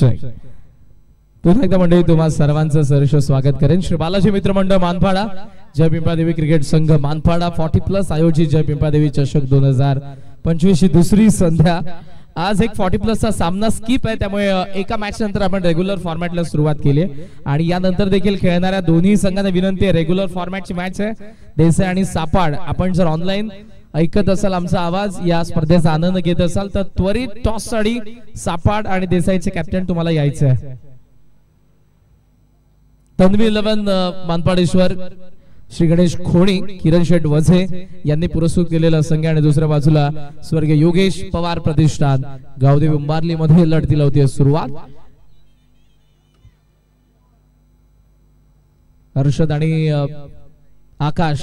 अक्षय. पुन्हा एकदा मंडळी तुम्हा सर्वांचं सहर्ष स्वागत करेन. श्री बालाजी मित्रमंडळ मानपाडा, जय पिंपळादेवी क्रिकेट संघ मानपाडा 40+ आयोजित जय पिंपळादेवी चषक 2025 ची दुसरी संध्या. आज एक 40+ चा सामना स्किप आहे, त्यामुळे एका मॅच नंतर आपण रेग्युलर फॉर्मॅटला सुरुवात केली आहे आणि यानंतर देखील खेळणाऱ्या दोन्ही संघांना विनंती आहे, रेग्युलर फॉर्मॅटची मॅच आहे देसाई आणि सापाड. आपण जर ऑनलाईन ऐकत असाल आमचा आवाज, या स्पर्धेचा आनंद घेत असाल तर त्वरित टॉस साठी सापाड आणि देसाईचे कॅप्टन तुम्हाला यायचे आहे. तन्वी 11 मानपाडेश्वर, श्री गणेश खोणी, किरण शेठ वझे यांनी पुरस्कृत केलेला संघ आणि दुसऱ्या बाजूला स्वर्गीय योगेश पवार प्रतिष्ठान गावदेवी उंबारली मध्ये लढतीला होती सुरुवात. हर्षद आणि आकाश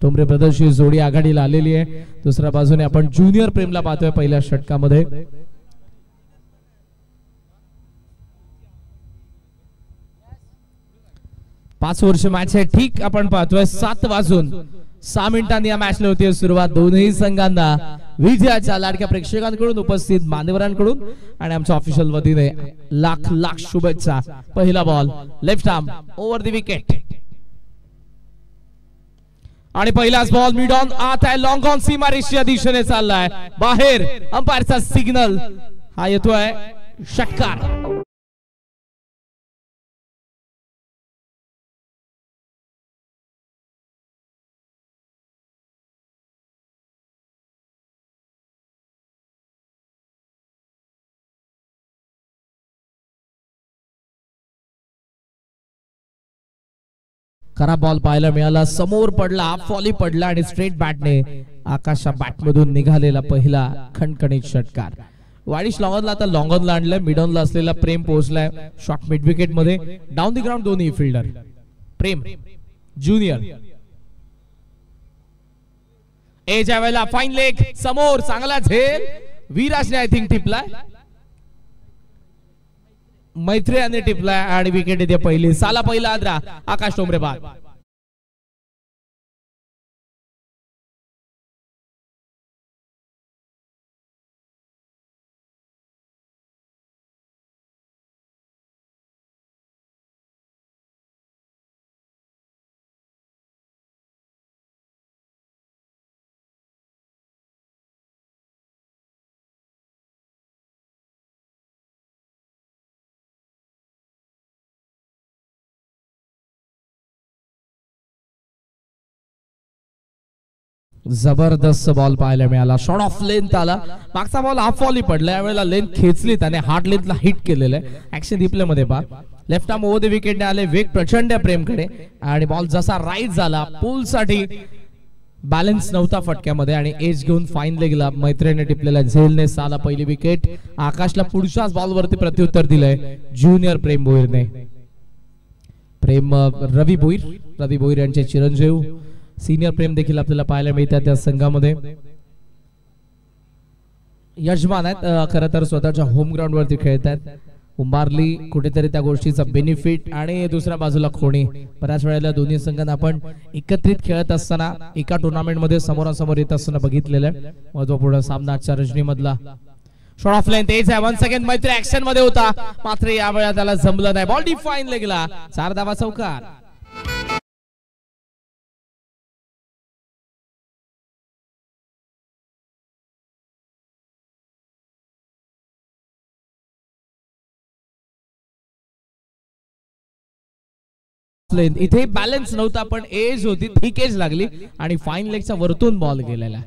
टोमरे ब्रदर्सची जोडी आघाडीला आलेली आहे. दुसऱ्या बाजूने आपण ज्युनियर प्रेमला पाहतोय पहिल्या षटकामध्ये. पाच वर्ष मॅच आहे, ठीक आपण पाहतोय 7 वाजून 6 मिनिटांनी या मॅचला होती सुरुवात. दोन्ही संघांना विजयाच्या लाडक्या प्रेक्षकांकडून, उपस्थित मान्यवरांकडून आणि आमच्या ऑफिशियल वतीने लाख लाख शुभेच्छा. पहिला ball left arm over the wicket आणि पहिलाच बॉल मिड ऑन आत आहे, लॉंग ऑन सीमारेषेच्या दिशेने चाललाय बाहेर. अंपायरचा सिग्नल हा येतोय, षटकार. खराब बॉल पाहायला मिळाला, समोर पडला, हाफ फॉली पडला आणि स्ट्रेट बॅटने आकाशच्या बॅट मधून निघालेला पहिला खणखणीत षटकार. वाडिश लॉंगॉनला आता लॉंगॉनला आणलंय, मिडॉनला असलेला प्रेम पोहोचलाय शॉर्ट मिड विकेट मध्ये. डाऊन द ग्राउंड दोन्ही फिल्डर, प्रेम ज्युनियर. एच्या वेळेला फाईन लेग समोर, चांगला झेल विराजने आय थिंक टिपलाय, मैत्री यांनी टिपलाय आणि विकेट येते पहिली. साला पहिला आद्रा, आकाश टोमरे बाद. जबरदस्त बॉल पाहायला मिळाला, शॉर्ट ऑफ लेंथ आला. मागचा बॉल हाफ फॉली पडला, यावेळेला लेंथ खेचली त्याने, हार्ड लेंथला हिट केलेलं आहे. ऍक्शन रिप्ले मध्ये पहा, लेफ्ट आर्म ओव्हर द विकेटने आले, वेग प्रचंड प्रेमकडे आणि बॉल जसा राईज झाला पुल साठी बॅलन्स नव्हता फटक्यामध्ये आणि एज घेऊन फाईन लेगला मैत्रीने टिपलेला झेलने साला पहिली विकेट. आकाशला पुढच्याच बॉलवरती प्रत्युत्तर दिलंय ज्युनियर प्रेम भोईरने. प्रेम रवी भोईर यांचे चिरंजीव सीनियर प्रेम देखील आपल्याला पाहायला मिळतात त्या संघामध्ये. यजमान आहेत, खरं तर स्वतःच्या होम ग्राउंड वरती खेळतात. उंबारली कुठेतरी त्या गोष्टीचा बेनिफिट आणि दुसऱ्या बाजूला खोणी. बऱ्याच वेळेला दोन्ही संघांना आपण एकत्रित खेळत असताना एका टुर्नामेंट मध्ये समोरासमोर येत असताना बघितलेलं आहे. महत्वपूर्ण सामना आजच्या रजनी मधला. शॉर्ट ऑफ लेंथ एज आहे, 1 सेकंड मैत्री ऍक्शन मध्ये होता, मात्र या वेळा त्याला जमलं नाही. बॉल डीप फाईन लेगला, 4 धावा चौकार. इथे बॅलन्स नव्हता पण एज होती, ठीक एज लागली आणि फाईन लेगचा वरतून बॉल गेलेला.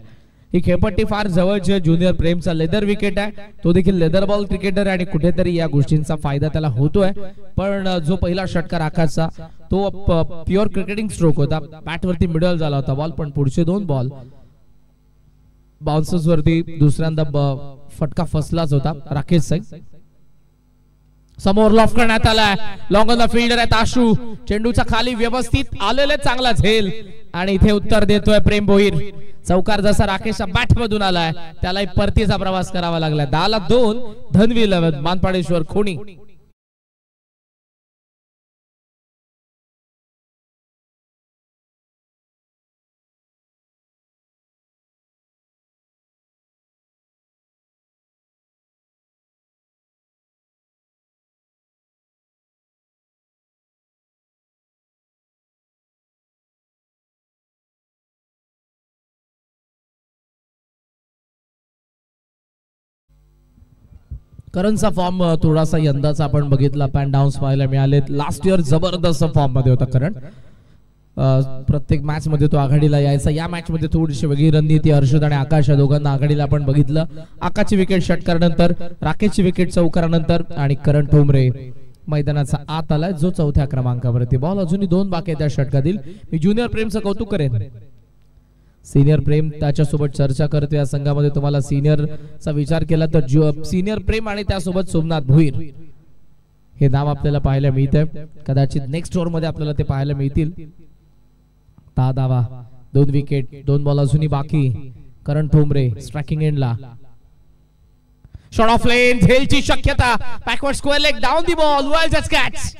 ही खेळपट्टी फार जवळची. ज्युनियर प्रेमचा लेदर विकेट आहे, तो देखील लेदर बॉल क्रिकेटर आणि कुठेतरी या गोष्टींचा फायदा त्याला होतोय. पण जो पहिला षटकार आकाशचा तो प्युअर क्रिकेटिंग स्ट्रोक होता, बॅट वरती मिडल झाला होता बॉल, पण पुढचे 2 बॉल बाउन्सर्स वरती दुसऱ्यांदा फटका फसलाच होता. राकेश सिंग समोर लॉफ करण्यात आलाय, लॉंग ऑन द फिल्डर आहे ताशू, चेंडूचा खाली व्यवस्थित आलेले, चांगला झेल आणि इथे उत्तर देतोय प्रेम भोईर. चौकार जसा राकेशच्या बॅट मधून आलाय त्याला परतीचा प्रवास करावा लागलाय. 10 ला 2 धनवी 11 मानपाडेश्वर खोणी. करणचा फॉर्म थोडासा यंदाचा आपण बघितला, पॅन डाऊन्स पाहायला मिळालेत. लास्ट इयर जबरदस्त फॉर्म मध्ये होता करण. प्रत्येक मॅच मध्ये तो आघाडीला यायचा. या मॅच मध्ये थोडीशी वेगळी रणनीती. हर्षद आणि आकाश या दोघांना आघाडीला आपण बघितलं. आकाशची विकेट षटकारानंतर, राकेशची विकेट चौकारानंतर आणि करण ठोंबरे मैदानाचा आत आलाय जो चौथ्या क्रमांकावरती. बॉल अजूनही 2 बाकी त्या षटकातील. मी ज्युनियर प्रेमचं कौतुक करेन. सिनियर प्रेम त्याच्यासोबत चर्चा करतो या संघामध्ये. तुम्हाला सिनियरचा विचार केला तर सिनियर प्रेम आणि त्यासोबत सोमनाथ भुईर हे नाव आपल्याला पाहायला मिळतंय. कदाचित नेक्स्ट ओव्हर मध्ये आपल्याला ते पाहायला मिळतील. 10 धावा, 2 विकेट, 2 बॉल अजूनही बाकी. करण ठोंबरे स्ट्रायकिंग एंडला. शॉट ऑफ लेन, झेलची शक्यता. Backward square leg, down the ball, well just catch.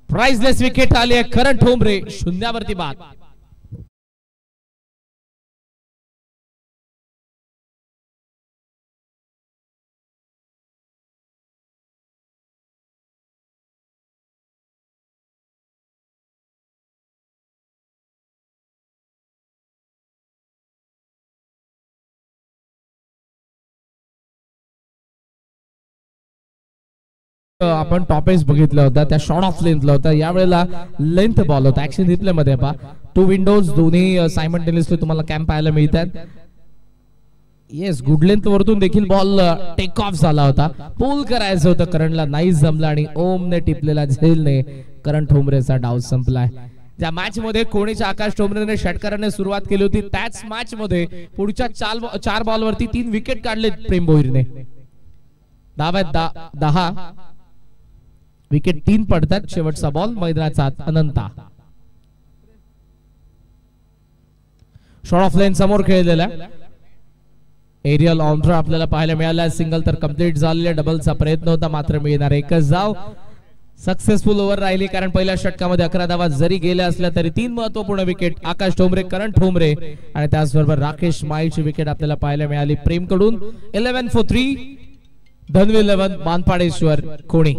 Priceless wicket आली आहे. करण ठोंबरे शून्यावरती बाद. आपण टॉपेज बघितला होता, त्या शॉर्ट ऑफ लेंथला होता. यावेळेला लेंथ बॉल होता. ऍक्शन रिप्ले मध्ये पहा, 2 विंडोज दोन्ही सायमल्टेनियसली तुम्हाला कॅम्प पाहायला मिळतात. येस, गुड लेंथ वरतून देखील बॉल टेक ऑफ झाला होता. पुल करायचं होतं करणला, नाही जमला आणि ओमने टिपलेला झेलने करण ठोंबरेचा डाव संपलाय. ज्या मॅच मध्ये कोणीच्या आकाश ठोंबरेने षटकाराने सुरुवात केली होती, त्याच मॅच मध्ये पुढच्या 4 बॉलवरती 3 विकेट काढले प्रेम भोईरने. 10 विकेट 3 पडतात. शेवटचा बॉल मैदानाचा अनंता. शॉर्ट ऑफ लेन समोर खेळलेला. एरियल ऑनड्रा आपल्याला पाहायला मिळाला. सिंगल तर कंप्लीट झालेले. डबलचा प्रयत्न होता मात्र मिळणार एकच धाव. सक्सेसफुल ओव्हर राहिली, कारण पहिल्या षटकामध्ये 11 धावा जरी गेल्या असल्या तरी 3 महत्वपूर्ण विकेट. आकाश ठोंबरे, करण ठोंबरे आणि त्याचबरोबर राकेश माईची विकेट आपल्याला पाहायला मिळाली प्रेम कडून. 11 for 3. धनवी 11, मानपाडेश्वर कोणी.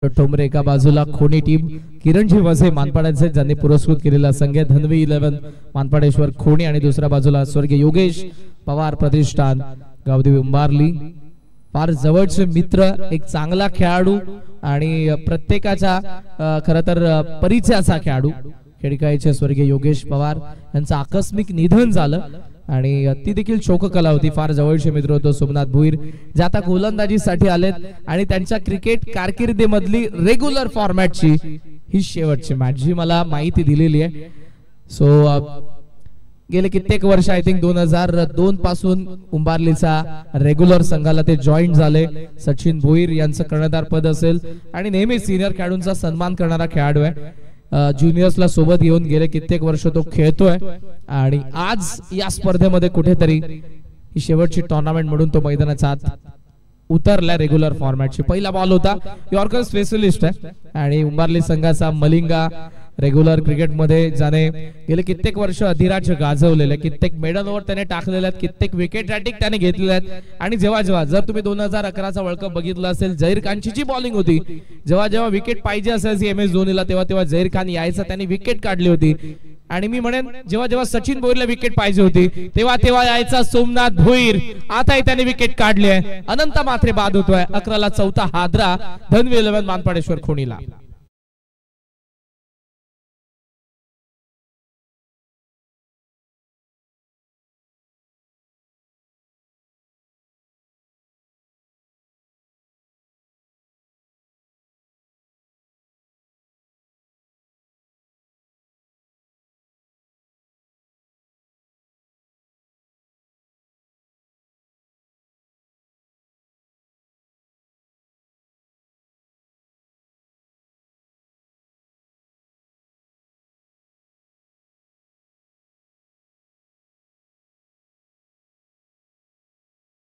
ठोंबरे एका बाजूला, खोणी टीम किरणजी वझे मानपाड्याचे ज्यांनी पुरस्कृत केलेला संघ धनवी 11 मानपाडेश्वर खोणी, आणि दुसऱ्या बाजूला स्वर्गीय योगेश पवार प्रतिष्ठान गावदेवी उंबारली. फार जवळचे मित्र, एक चांगला खेळाडू आणि प्रत्येकाच्या खरं तर परिचयाचा खेळाडू. खेडकाईचे स्वर्गीय योगेश पवार यांचं आकस्मिक निधन झालं आणि ती देखील शोककला होती. फार जवळचे मित्र होतो सोमनाथ भुईर, जे आता गोलंदाजीसाठी आलेत आणि त्यांच्या क्रिकेट कारकिर्दीमधली रेग्युलर फॉर्मॅटची ही शेवटची मॅच जी मला माहिती दिलेली आहे. सो गेले कित्येक वर्ष, आय थिंक 2002 पासून उंबारलीचा रेग्युलर संघाला ते जॉईन झाले. सचिन भोईर यांचं कर्णधार पद असेल आणि नेहमी सिनियर खेळाडूंचा सन्मान करणारा खेळाडू आहे. ज्युनियर्सला सोबत घेऊन गेले कित्येक वर्ष तो खेळतोय आणि आज या स्पर्धेमध्ये कुठेतरी ही शेवटची टुर्नामेंट म्हणून तो मैदानाच्या आत उतरला. रेग्युलर फॉर्मॅटची पहिला बॉल होता. यॉर्कर स्पेशलिस्ट आहे आणि उंबारली संघाचा मलिंगा. रेग्युलर क्रिकेटमध्ये ज्याने गेले कित्येक वर्ष अधिराज गाजवलेले, कित्येक मेडल ओव्हर त्याने टाकलेले आहेत, कित्येक विकेट हॅट्रिक त्याने घेतलेले आहेत. आणि जेव्हा जर तुम्ही 2011चा वर्ल्ड कप बघितला असेल, झहीर खानची जी बॉलिंग होती, जेव्हा विकेट पाहिजे असायची MS धोनीला, तेव्हा झहीर खान यायचा, त्याने विकेट काढली होती. आणि मी म्हणेन जेव्हा सचिन भोईरला विकेट पाहिजे होती तेव्हा यायचा सोमनाथ भोईर. आताही त्याने विकेट काढली आहे. अनंत मात्रे बाद होतोय. 11ला चौथा हादरा धनवी 11 मानपाडेश्वर खोणीला.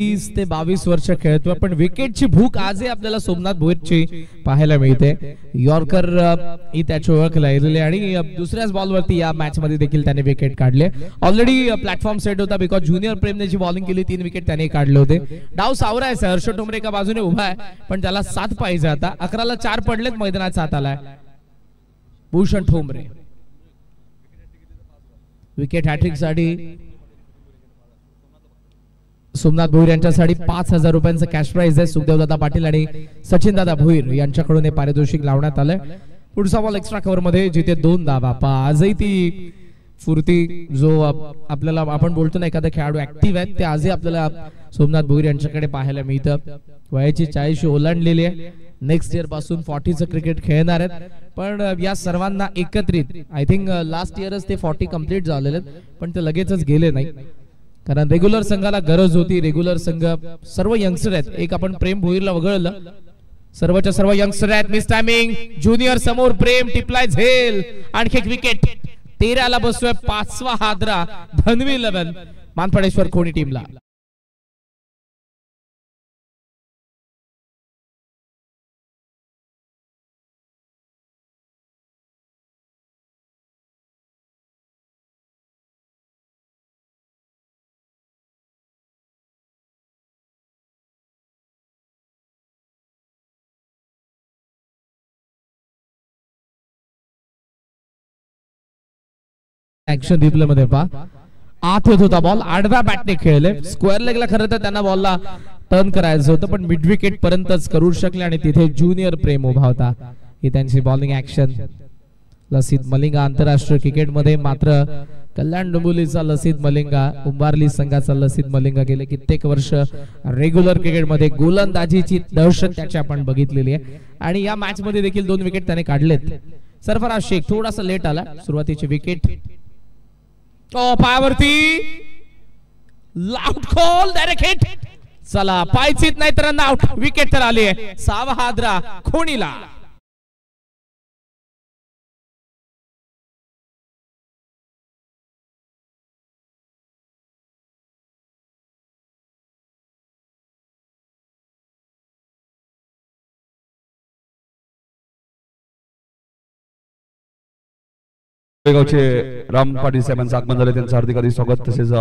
20 ते 22 वर्ष खेळतोय, पण विकेटची भूक आजही आपल्याला सोमनाथ भोईरची पाहायला मिळते. यॉर्कर ही त्याची ओळख लागलेली आणि दुसऱ्याच बॉलवरती या मॅच मध्ये देखील त्याने विकेट काढले. ऑलरेडी प्लॅटफॉर्म सेट होता बिकॉज ज्युनियर प्रेमने जी बॉलिंग केली 3 विकेट त्याने काढले होते. डाव सावरा आहे. हर्ष टोमरे एका बाजूने उभा आहे, पण त्याला 7 पाहिजे. आता 11ला 4 पडलेत. मैदानात 7 आलाय. भूषण ठोंबरे विकेट हॅट्रिक साठी सोमनाथ भोईर यांच्यासाठी 5,000 रुपयांचं कॅश प्राइज आहे. सुखदेवदादा पाटील आणि सचिन दादा भोईर यांच्याकडून हे पारितोषिक लावण्यात आलंय. पुढचा बॉल एक्स्ट्रा कव्हर मध्ये जिथे 2 धावा. आजही ती फुर्ती जो आपल्याला आपण बोलतो ना एखादा खेळाडू ऍक्टिव्ह आहे, ते आजही आपल्याला सोमनाथ भोईर यांच्याकडे पाहायला मिळतं. वयाची 40 ओलांडलेली आहे. नेक्स्ट इयर पासून 40चं क्रिकेट खेळणार आहेत. पण या सर्वांना एकत्रित आय थिंक लास्ट इयरच ते 40 कम्प्लीट झालेले आहेत, पण ते लगेचच गेले नाही. कारण रेग्युलर संघाला गरज होती. रेग्युलर संघ सर्व यंगस्टर आहेत. एक आपण प्रेम भोईरला वगळलं, सर्वच्या सर्व यंगस्टर आहेत. मिस टायमिंग ज्युनियर समोर प्रेम टिपलाय झेल. आणखी एक विकेट. 13ला बसतोय. 5वा हादरा धनवी 11 मानपाडेश्वर खोणी टीमला. ऍक्शन रिप्ले मध्ये पहा. आत येत होता बॉल. 8व्या बॅटने खेळले. स्क्वेअर लेगला खरं तर त्यांना बॉलला टर्न करायचं होतं, पण मिड विकेट पर्यंतच करू शकले आणि तिथे ज्युनियर प्रेम उभा होता. ही त्यांची बॉलिंग ऍक्शन. लसित मलिंगा आंतरराष्ट्रीय क्रिकेटमध्ये मात्र कल्याण डोंबिवलीचा लसित मलिंगा, उंबारली संघाचा लसित मलिंगा गेले कित्येक वर्ष रेग्युलर क्रिकेटमध्ये गोलंदाजीची दहशत त्याची आपण बघितलेली आहे. आणि या मॅच मध्ये देखील 2 विकेट त्याने काढलेत. सरफराज शेख थोडासा लेट आला. सुरुवातीची विकेट पायावरती. लाऊट कॉल डायरेक्ट हिट. चला पायचीत नाही तर आउट. विकेट तर आली आहे. 6वा हादरा खोणीला. गावचे राम पाटील साहेबांचं आगमन झाले. त्यांचं हार्दिक हार्दिक स्वागत. तसेच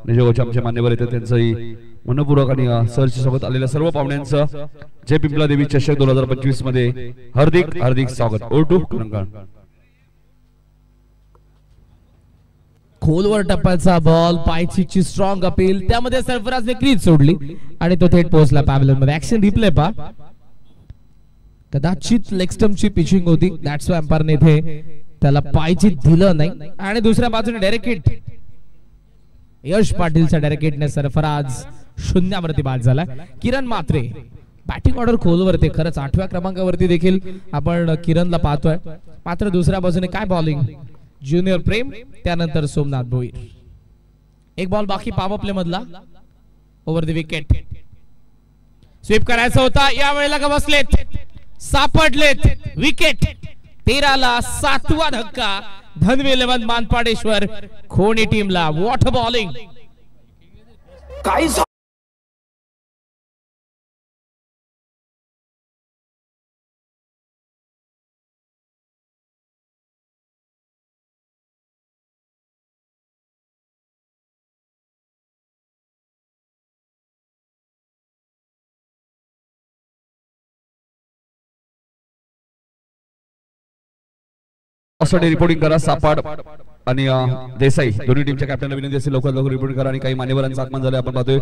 निजगावचे आमचे मान्यवर येते त्यांचंही मनपूर्वक आणि सहर्ष स्वागत. आलेल्या सर्व पाहुण्यांचं जय पिंपला देवी चषक 2025 मध्ये हार्दिक हार्दिक स्वागत. ओटू करंगण. खोलवर टप्प्याचा बॉल. पायचीची strong appeal. त्यामध्ये सरफराजने क्रीज सोडली आणि तो थेट पोहोचला पॅव्हलियन मध्ये. ऍक्शन रिप्ले पा. कदाचित लेग स्टंपची पिचिंग होती. दॅट्स व्हाय अंपायरने इथे त्याला पायची दिलं नाही. आणि दुसऱ्या बाजूने डायरेक्ट हिट. यश पाटीलच्या डायरेक्ट हिटने सरफराज 0वरती बाद झाला. किरण मात्रे बॅटिंग ऑर्डर खोलवरती. खरंच 8व्या क्रमांकावरती देखील आपण किरणला पाहतोय. मात्र दुसऱ्या बाजूने काय बॉलिंग. ज्युनियर प्रेम, त्यानंतर सोमनाथ भोईर. एक बॉल बाकी पॉवर प्ले मधला. Over the wicket. स्वीप करायचा होता. या वेळेला का बसलेत, सापडलेत. विकेट. 13ला 7वा धक्का धनवी 11 मानपाडेश्वर खोणी टीमला. What bowling. काय रिपोर्टिंग करा. सापाड आणि देसाई दोन्ही टीमच्या कॅप्टनला विनंती असेल लवकर लवकर रिपोर्ट करा. आणि काही मान्यवरांचं आगमन झालं आपण पाहतोय.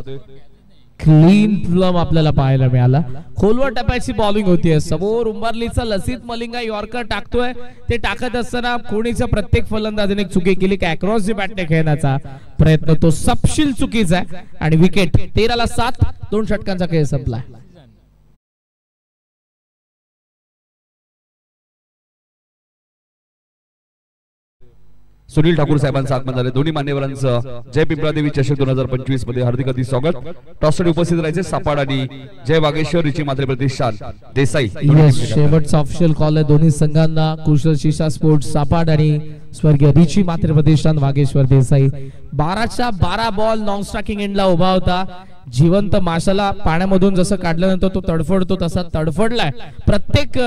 क्लीन प्लम आपल्याला पाहायला मिळाला. खोलवर टप्प्याची बॉलिंग होतीये. समोर उंबारलीचा लसित मलिंगा यॉर्कर टाकतोय. ते टाकत असताना कोणीच्या प्रत्येक फलंदाजाने चुकी केली की अक्रॉस दी बॅटने खेळण्याचा प्रयत्न, तो सपशील चुकीचा आहे. आणि विकेट. 13ला 7. 2 षटकांचा खेळ संपला. सुनील ठाकूर साहेबांचं आगमन झाले. दोन्ही मान्यवरांचं जय पिंपळा देवी चषक 2025 मध्ये हार्दिक हार्दिक स्वागत. टॉससाठी उपस्थित राहायचे सापाड आणि जय वागेश्वर रिची मात्रे प्रतिष्ठान देसाई. शेवटचा ऑफिशियल कॉल आहे दोन्ही संघांना. कुशल शिशा स्पोर्ट्स सापाड आणि स्वर्गीय रिची मात्रे प्रतिष्ठान वागेश्वर देसाई. 12च्या 12 बॉल नॉन स्ट्रायकिंग एंडला उभा होता. जिवंत माशाला पाण्यामधून जसं काढल्यानंतर तो तडफडतो तसा तडफडलाय. प्रत्येक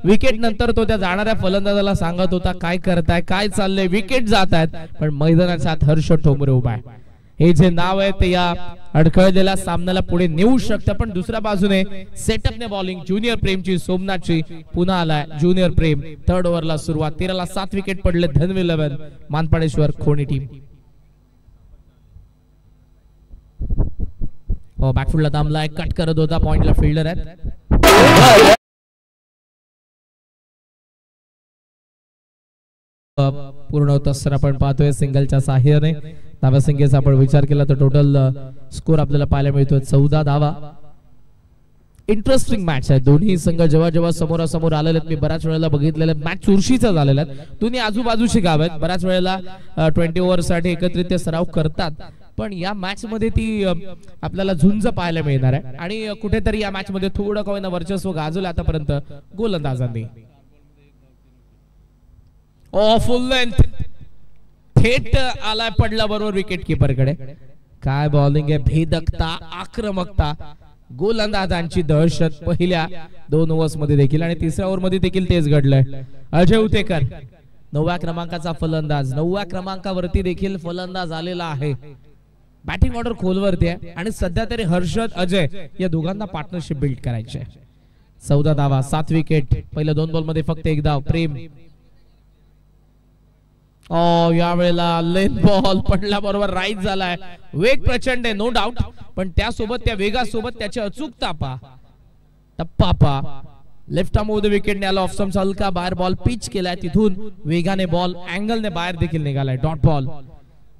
विकेट नंतर तो त्या जाणाऱ्या फलंदाजाला सांगत होता काय करताय, काय चाललंय, विकेट जात आहेत. पण मैदानाच्या आत हर्ष ठोंबरे उभा आहे. हे जे नाव आहे ते या अडखळलेल्या सामन्याला पुढे नेऊ शकतं. पण दुसऱ्या बाजूने सेटअपने बॉलिंग ज्युनियर प्रेमची, सोमनाथची पुन्हा आलाय ज्युनियर प्रेम. थर्ड ओव्हरला सुरुवात. 13ला 7 विकेट पडले धन्वी 11 मानपाडेश्वर खोणी टीम. बॅकफुटला थांबलाय, कट करत होता, पॉइंटला फिल्डर आहेत. पूर्ण होत असताना आपण पाहतोय सिंगलच्या साह्याने. धावा संख्येचा आपण विचार केला तर टोटल स्कोर आपल्याला पाहायला मिळतोय 14 धावा. इंटरेस्टिंग मॅच आहे. दोन्ही संघ जेव्हा जेव्हा समोरासमोर आलेले आहेत, मी बऱ्याच वेळेला बघितलेले मॅच चुरशीचा झालेला आहे. दोन्ही आजूबाजूची गाव आहेत. बऱ्याच वेळेला 20 ओव्हरसाठी एकत्रित सराव करतात. पण या मॅच मध्ये ती आपल्याला झुंज पाहायला मिळणार आहे. आणि कुठेतरी या मॅच मध्ये थोडं का वर्चस्व गाजवलं आतापर्यंत गोलंदाजांनी. फुल लेंथ थेट आलाय, पडला बरोबर विकेट किपर कडे. काय बॉलिंग आहे, भेदकता, आक्रमकता, गोलंदाजांची दहशत पहिल्या 2 ओव्हर्स मध्ये देखील आणि तिसऱ्या ओव्हर मध्ये देखील तेच घडलंय. अजय उतेकर 9व्या क्रमांकाचा फलंदाज, 9व्या क्रमांकावरती देखील फलंदाज आलेला आहे. बॅटिंग ऑर्डर खोलवरती आहे आणि सध्या तरी हर्षद, अजय या दोघांना पार्टनरशिप बिल्ड करायची आहे. 14 धावा, 7 विकेट. पहिल्या 2 बॉल मध्ये फक्त 1 धाव. प्रेम यावेळेला लेन बॉल पडला बरोबर राईट झालाय. वेग प्रचंड आहे नो डाऊट, पण त्यासोबत त्या वेगासोबत त्याची अचूकता पा, टप्पा पा. लेफ्ट आर्म मध्ये विकेट आला. ऑफ स्टंप हलका बाहेर बॉल पिच केलाय. तिथून वेगाने बॉल अँगलने बाहेर देखील निघालाय. Dot ball.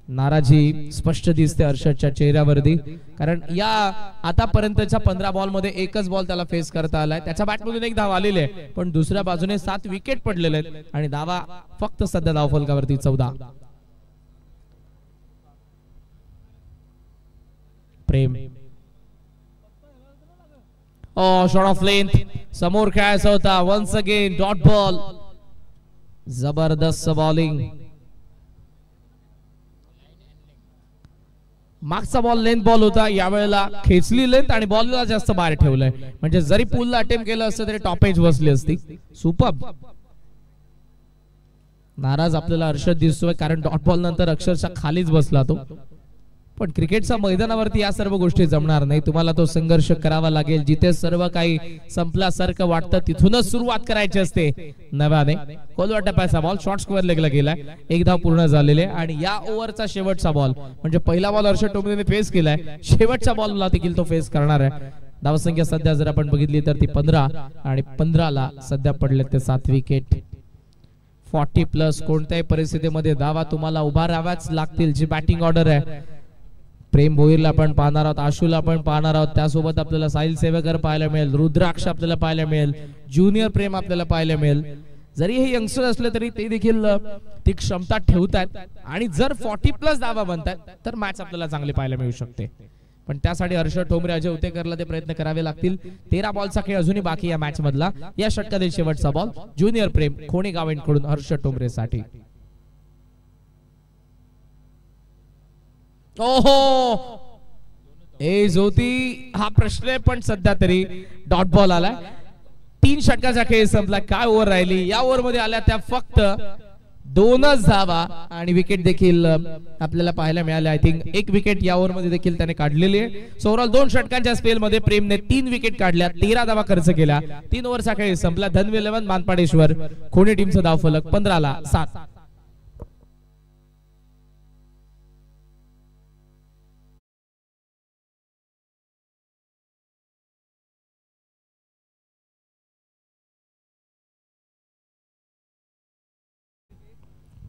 नाराजी स्पष्ट दिसते हर्षदच्या चेहऱ्यावरती, कारण या आतापर्यंतच्या 15 बॉल मध्ये एकच बॉल त्याला फेस करता आलाय. त्याच्या बॅटमधून 1 धाव आलेली आहे, पण दुसऱ्या बाजूने 7 विकेट पडलेले आहेत आणि धावा फक्त सध्या धावफलकावरती 14. प्रेम शॉट ऑफ लेंथ समोर खेळायचा होता. Once again dot ball. जबरदस्त बॉलिंग. मागचा बॉल लेंथ बॉल होता, यावेळेला खेचली लेंथ आणि बॉलला जास्त बाहेर ठेवलंय. म्हणजे जरी पुलला अटेम्प्ट केलं असतं तरी टॉप एज बसली असती. सुपर्ब. नाराज आपल्याला हर्षद दिसतोय, कारण डॉट बॉल नंतर अक्षरशः खालीच बसला तो. पण क्रिकेटच्या मैदानावरती या सर्व गोष्टी जमणार नाही. तुम्हाला तो संघर्ष करावा लागेल. जिथे सर्व काही संपल्यासारखं वाटतं तिथूनच सुरुवात करायची असते नव्याने. खोलवा टप्प्याचा बॉल शॉर्ट स्क्वेअर लेगला गेलाय. 1 धाव पूर्ण झालेले आणि या ओव्हरचा शेवटचा बॉल, म्हणजे पहिला बॉल हर्षद टोंबरेने फेस केलाय, शेवटच्या बॉलला देखील तो फेस करणार आहे. धावसंख्या सध्या जर आपण बघितली तर ती 15 आणि 15ला सध्या पडले ते 7 विकेट. 40+ कोणत्याही परिस्थितीमध्ये धावा तुम्हाला उभा राहाव्याच लागतील. जी बॅटिंग ऑर्डर आहे, प्रेम भोईरला आपण पाहणार आहोत, आशूला आपण पाहणार आहोत, त्यासोबत आपल्याला साहिल सेवेकर पाहायला मिळेल, रुद्राक्ष आपल्याला पाहायला मिळेल, ज्युनियर प्रेम आपल्याला पाहायला मिळेल. जरी हे यंगस्टर असले तरी ते देखील ती क्षमता ठेवतात आणि जर 40+ धावा बनतात तर मॅच आपल्याला चांगली पाहायला मिळू शकते. पण त्यासाठी हर्षद ठोंबरे, अजय उतेकरला ते प्रयत्न करावे लागतील. 13 बॉलचा खेळ अजूनही बाकी या मॅच मधला. या षटकातील शेवटचा बॉल ज्युनियर प्रेम खोणी गावेंकडून हर्षद ठोंबरेसाठी. ओहो ए ज्योती, हा प्रश्न आहे, पण सध्या तरी डॉट बॉल आलाय. 3 षटकाचा खेळ संपला. काय ओव्हर राहिली? या ओव्हर मध्ये आल्या त्या फक्त 2च धावा आणि विकेट देखील आपल्याला पाहायला मिळाले. आय थिंक 1 विकेट या ओव्हर मध्ये देखील त्याने काढलेली आहे. सो ओव्हरऑल 2 षटकांच्या स्पेल मध्ये प्रेमने 3 विकेट काढल्या, 13 धावा खर्च केल्या. 3 ओव्हरचा खेळ संपला. धन्वी 11 मानपाडेश्वर खोणी टीमचा धावफलक 15ला 7.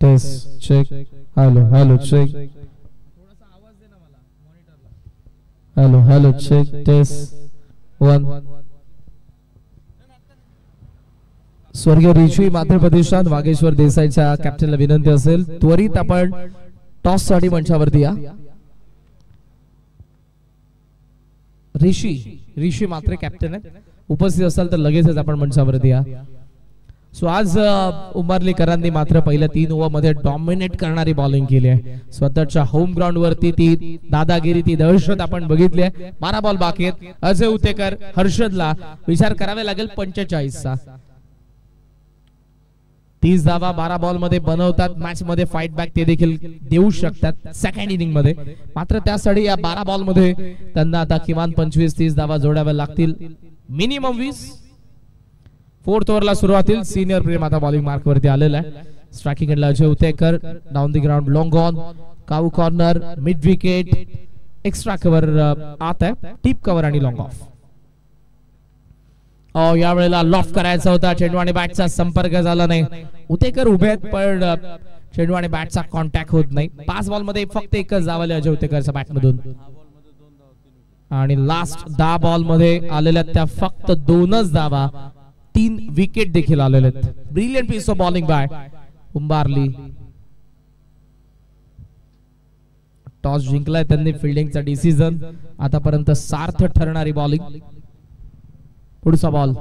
Test check. Hello hello check. Hello hello check. Test 1. स्वर्गीय रिची मात्र प्रतिष्ठान वागेश्वर देसाईच्या कॅप्टनला विनंती असेल, त्वरित आपण टॉस साठी मंचावरती या. ऋषी मात्र कॅप्टन आहेत, उपस्थित असाल तर लगेचच आपण मंचावरती या. सो आज उमरलीकरांनी मात्र पहिल्या 3 ओव्हर मध्ये डॉमिनेट करणारी बॉलिंग केली आहे. स्वतःच्या होम ग्राउंड वरती ती दादागिरी, ती दहशत आपण बघितली आहे. 12 बॉल बाकी आहेत. अजय उतेकर, हर्षदला विचार करावे लागेल 45 चा. 30 धावा 12 बॉल मध्ये बनवतात. मॅच मध्ये फाईट बॅक ते देखील देऊ शकतात सेकंड इनिंग मध्ये. मात्र त्यासाठी या 12 बॉल मध्ये त्यांना आता किमान 25-30 धावा जोडाव्या लागतील, मिनिमम 20. फोर्थ ओव्हरला सुरुवातील सीनियर प्रेम आता बॉलिंग मार्क वरती आलेला आहे. स्ट्रायकिंग एंडला Ajay Utekar, down the ground long on, cow corner, mid wicket, extra cover आत आहे, टीप कव्हर आणि लॉंग ऑफ. या वेळेला लॉफ्ट करायचा होता, चेंडू आणि बॅटचा संपर्क झाला नाही. उतेकर उभे आहेत पण चेंडू आणि बॅटचा कॉन्टॅक्ट होत नाही. 5 बॉल मध्ये फक्त एकच धाव आली अजय उतेकरच्या बॅट मधून आणि लास्ट 10 बॉल मध्ये आलेल्या त्या फक्त 2च धावा. 3 विकेट देखील आलेले आहेत. Brilliant piece of bowling by Umbarli. Toss जिंकलाय त्यांनी, फिल्डिंगचा डिसिजन आतापर्यंत सार्थ ठरणारी बॉलिंग. पुढचा बॉल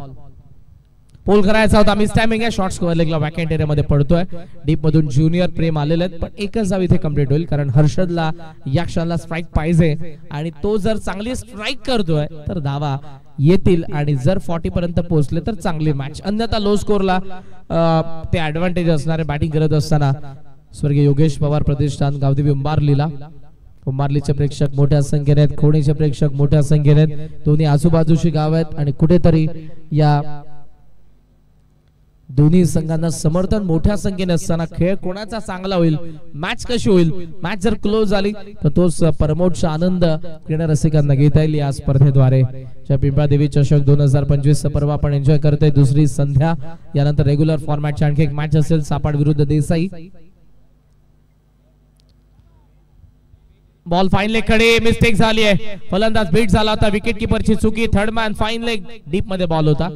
पोल करायचा होता, मिस टायमिंग आहे. शॉर्ट स्क्वेअर लेगला वॅकेंट एरिया मध्ये पडतोय. डीप मधून ज्युनियर प्रेम आलेले आहेत पण एकच धाव इथे कंप्लीट होईल कारण हर्षदला या क्षणाला स्ट्राईक पाहिजे आणि तो जर चांगली स्ट्राईक करतोय तर धावा येतील आणि जर 40 पर्यंत पोहोचले तर चांगली मॅच. अन्यथा लो स्कोरला ते ऍडव्हान्टेज असणारे बॅटिंग करत असताना स्वर्गीय योगेश पवार प्रतिष्ठान गावदेवी उंबारलीला. उंबारलीचे प्रेक्षक मोठ्या संख्येने आहेत, खोणीचे प्रेक्षक मोठ्या संख्येने आहेत. दोन्ही आजूबाजूची गाव आहेत आणि कुठेतरी या दोन्ही संघांना समर्थन मोठ्या संख्येने असताना खेळ कोणाचा चांगला होईल, मॅच कशी होईल, मॅच जर क्लोज झाली तर तोच परमोटचा आनंद क्रीडा रसिकांना घेता येईल या स्पर्धेद्वारे. पिंपळादेवी चषक 2025 पर्व आपण एन्जॉय करतोय. दुसरी संध्या, यानंतर रेग्युलर फॉर्मॅटची आणखी एक मॅच असेल सापाड विरुद्ध देसाई. बॉल फाईन लेग कडे मिस्टेक झाली आहे. फलंदाज बीट झाला होता, विकेट किपरची चुकी. Third man fine leg deep मध्ये बॉल होता.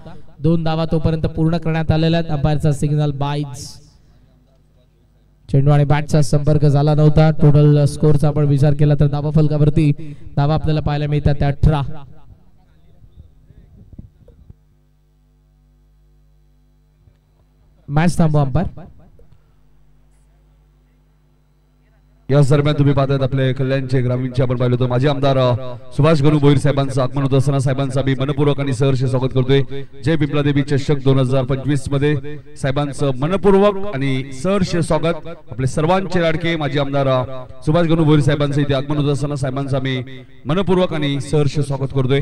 2 धावा तोपर्यंत पूर्ण करण्यात आलेल्या आहेत. अंपायरचा सिग्नल बाईज. चेंडू आणि बॅटचा संपर्क झाला नव्हता. टोटल स्कोरचा आपण विचार केला तर धावा फलकावरती धावा आपल्याला पाहायला मिळतात 18. मॅच थांबवा अंपायर. याच दरम्यान तुम्ही पाहतायत आपले कल्याणचे ग्रामीणचे आपण पाहिलं होतं माजी आमदार सुभाष गणू भोईर साहेबांचं आगमन होत असताना साहेबांचं आम्ही मनपूर्वक आणि सहर्ष स्वागत करतोय. जय पिंपळादेवी चषक 2025 मध्ये साहेबांचं मनपूर्वक आणि सहर्ष स्वागत. आपले सर्वांचे लाडके माजी आमदार सुभाष गणू भोईर साहेबांचं इथे आगमन होत असताना साहेबांचं आम्ही मनपूर्वक आणि सहर्ष स्वागत करतोय.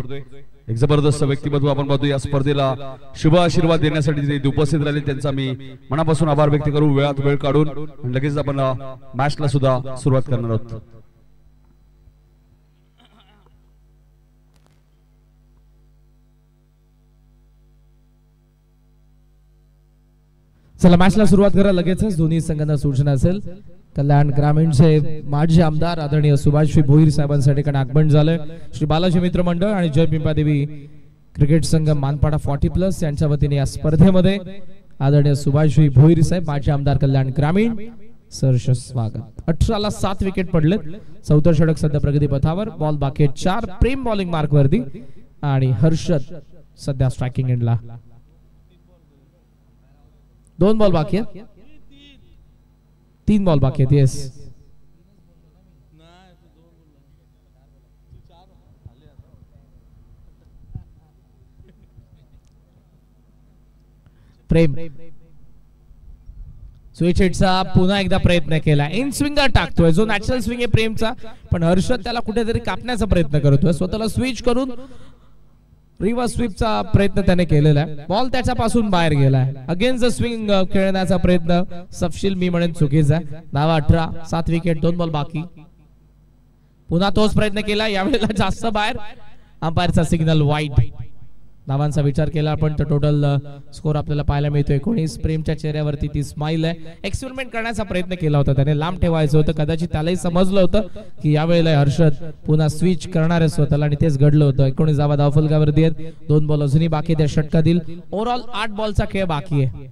एक जबरदस्त व्यक्तिमत्व आपण पाहतो. या स्पर्धेला शुभ आशीर्वाद देण्यासाठी ते उपस्थित राहिले, त्यांचा मी मनापासून आभार व्यक्त करू. वेळात वेळ काढून लगेच आपण मॅचला सुद्धा सुरुवात करणार आहोत. चला मॅचला सुरुवात करा लगेचच. दोन्ही संघांना सूचना असेल. कल्याण ग्रामीणचे माजी आमदार आदरणीय सुभाष भोईर साहेबांसाठी आगमन झालंय. श्री बालाजी मित्र मंडळ आणि जय पिंपळादेवी क्रिकेट संघ मानपाडा 40+ यांच्या वतीने या स्पर्धेमध्ये आदरणीय सुभाष भोईर साहेब माजी आमदार कल्याण ग्रामीण सहर्ष स्वागत. 18 ला 7 विकेट पडलेत. 74 षटक सध्या प्रगती पथावर. बॉल बाकी 4. प्रेम बॉलिंग मार्क वरती आणि हर्षद सध्या स्ट्रायकिंग एंडला. 2 बॉल बाकी आहेत. 3 बॉल बाकी आहेत. येस प्रेम स्विच हिटचा पुन्हा एकदा प्रयत्न केला. इन स्विंगर टाकतोय जो नॅचरल स्विंग आहे प्रेमचा, पण हर्षद त्याला कुठेतरी कापण्याचा प्रयत्न करतोय. स्वतःला स्विच करून रिव्हर्स स्वीपचा प्रयत्न त्याने केलेला आहे. बॉल त्याच्यापासून बाहेर गेलाय. अगेन्स्ट द स्विंग खेळण्याचा प्रयत्न सपशील मी म्हणेन चुकीचा आहे. धावा 18. 7 विकेट. 2 बॉल बाकी. पुन्हा तोच प्रयत्न केला, यावेळेला जास्त बाहेर. अंपायरचा सिग्नल वाईड. धावांचा विचार केला आपण तर टोटल स्कोर आपल्याला पाहायला मिळतोय 19. प्रेमच्या चेहऱ्यावरती ती स्माइल आहे. एक्सपेरिमेंट करण्याचा प्रयत्न केला होता त्याने, लांब ठेवायचं होतं. कदाचित त्यालाही समजलं होतं की यावेळेला हर्षद पुन्हा स्विच करणार आहे स्वतःला आणि तेच घडलं होतं. 19 धावा धावफलकावरती आहेत. 2 बॉल अजूनही बाकी त्या षटकातील. ओव्हरऑल 8 बॉलचा खेळ बाकी आहे.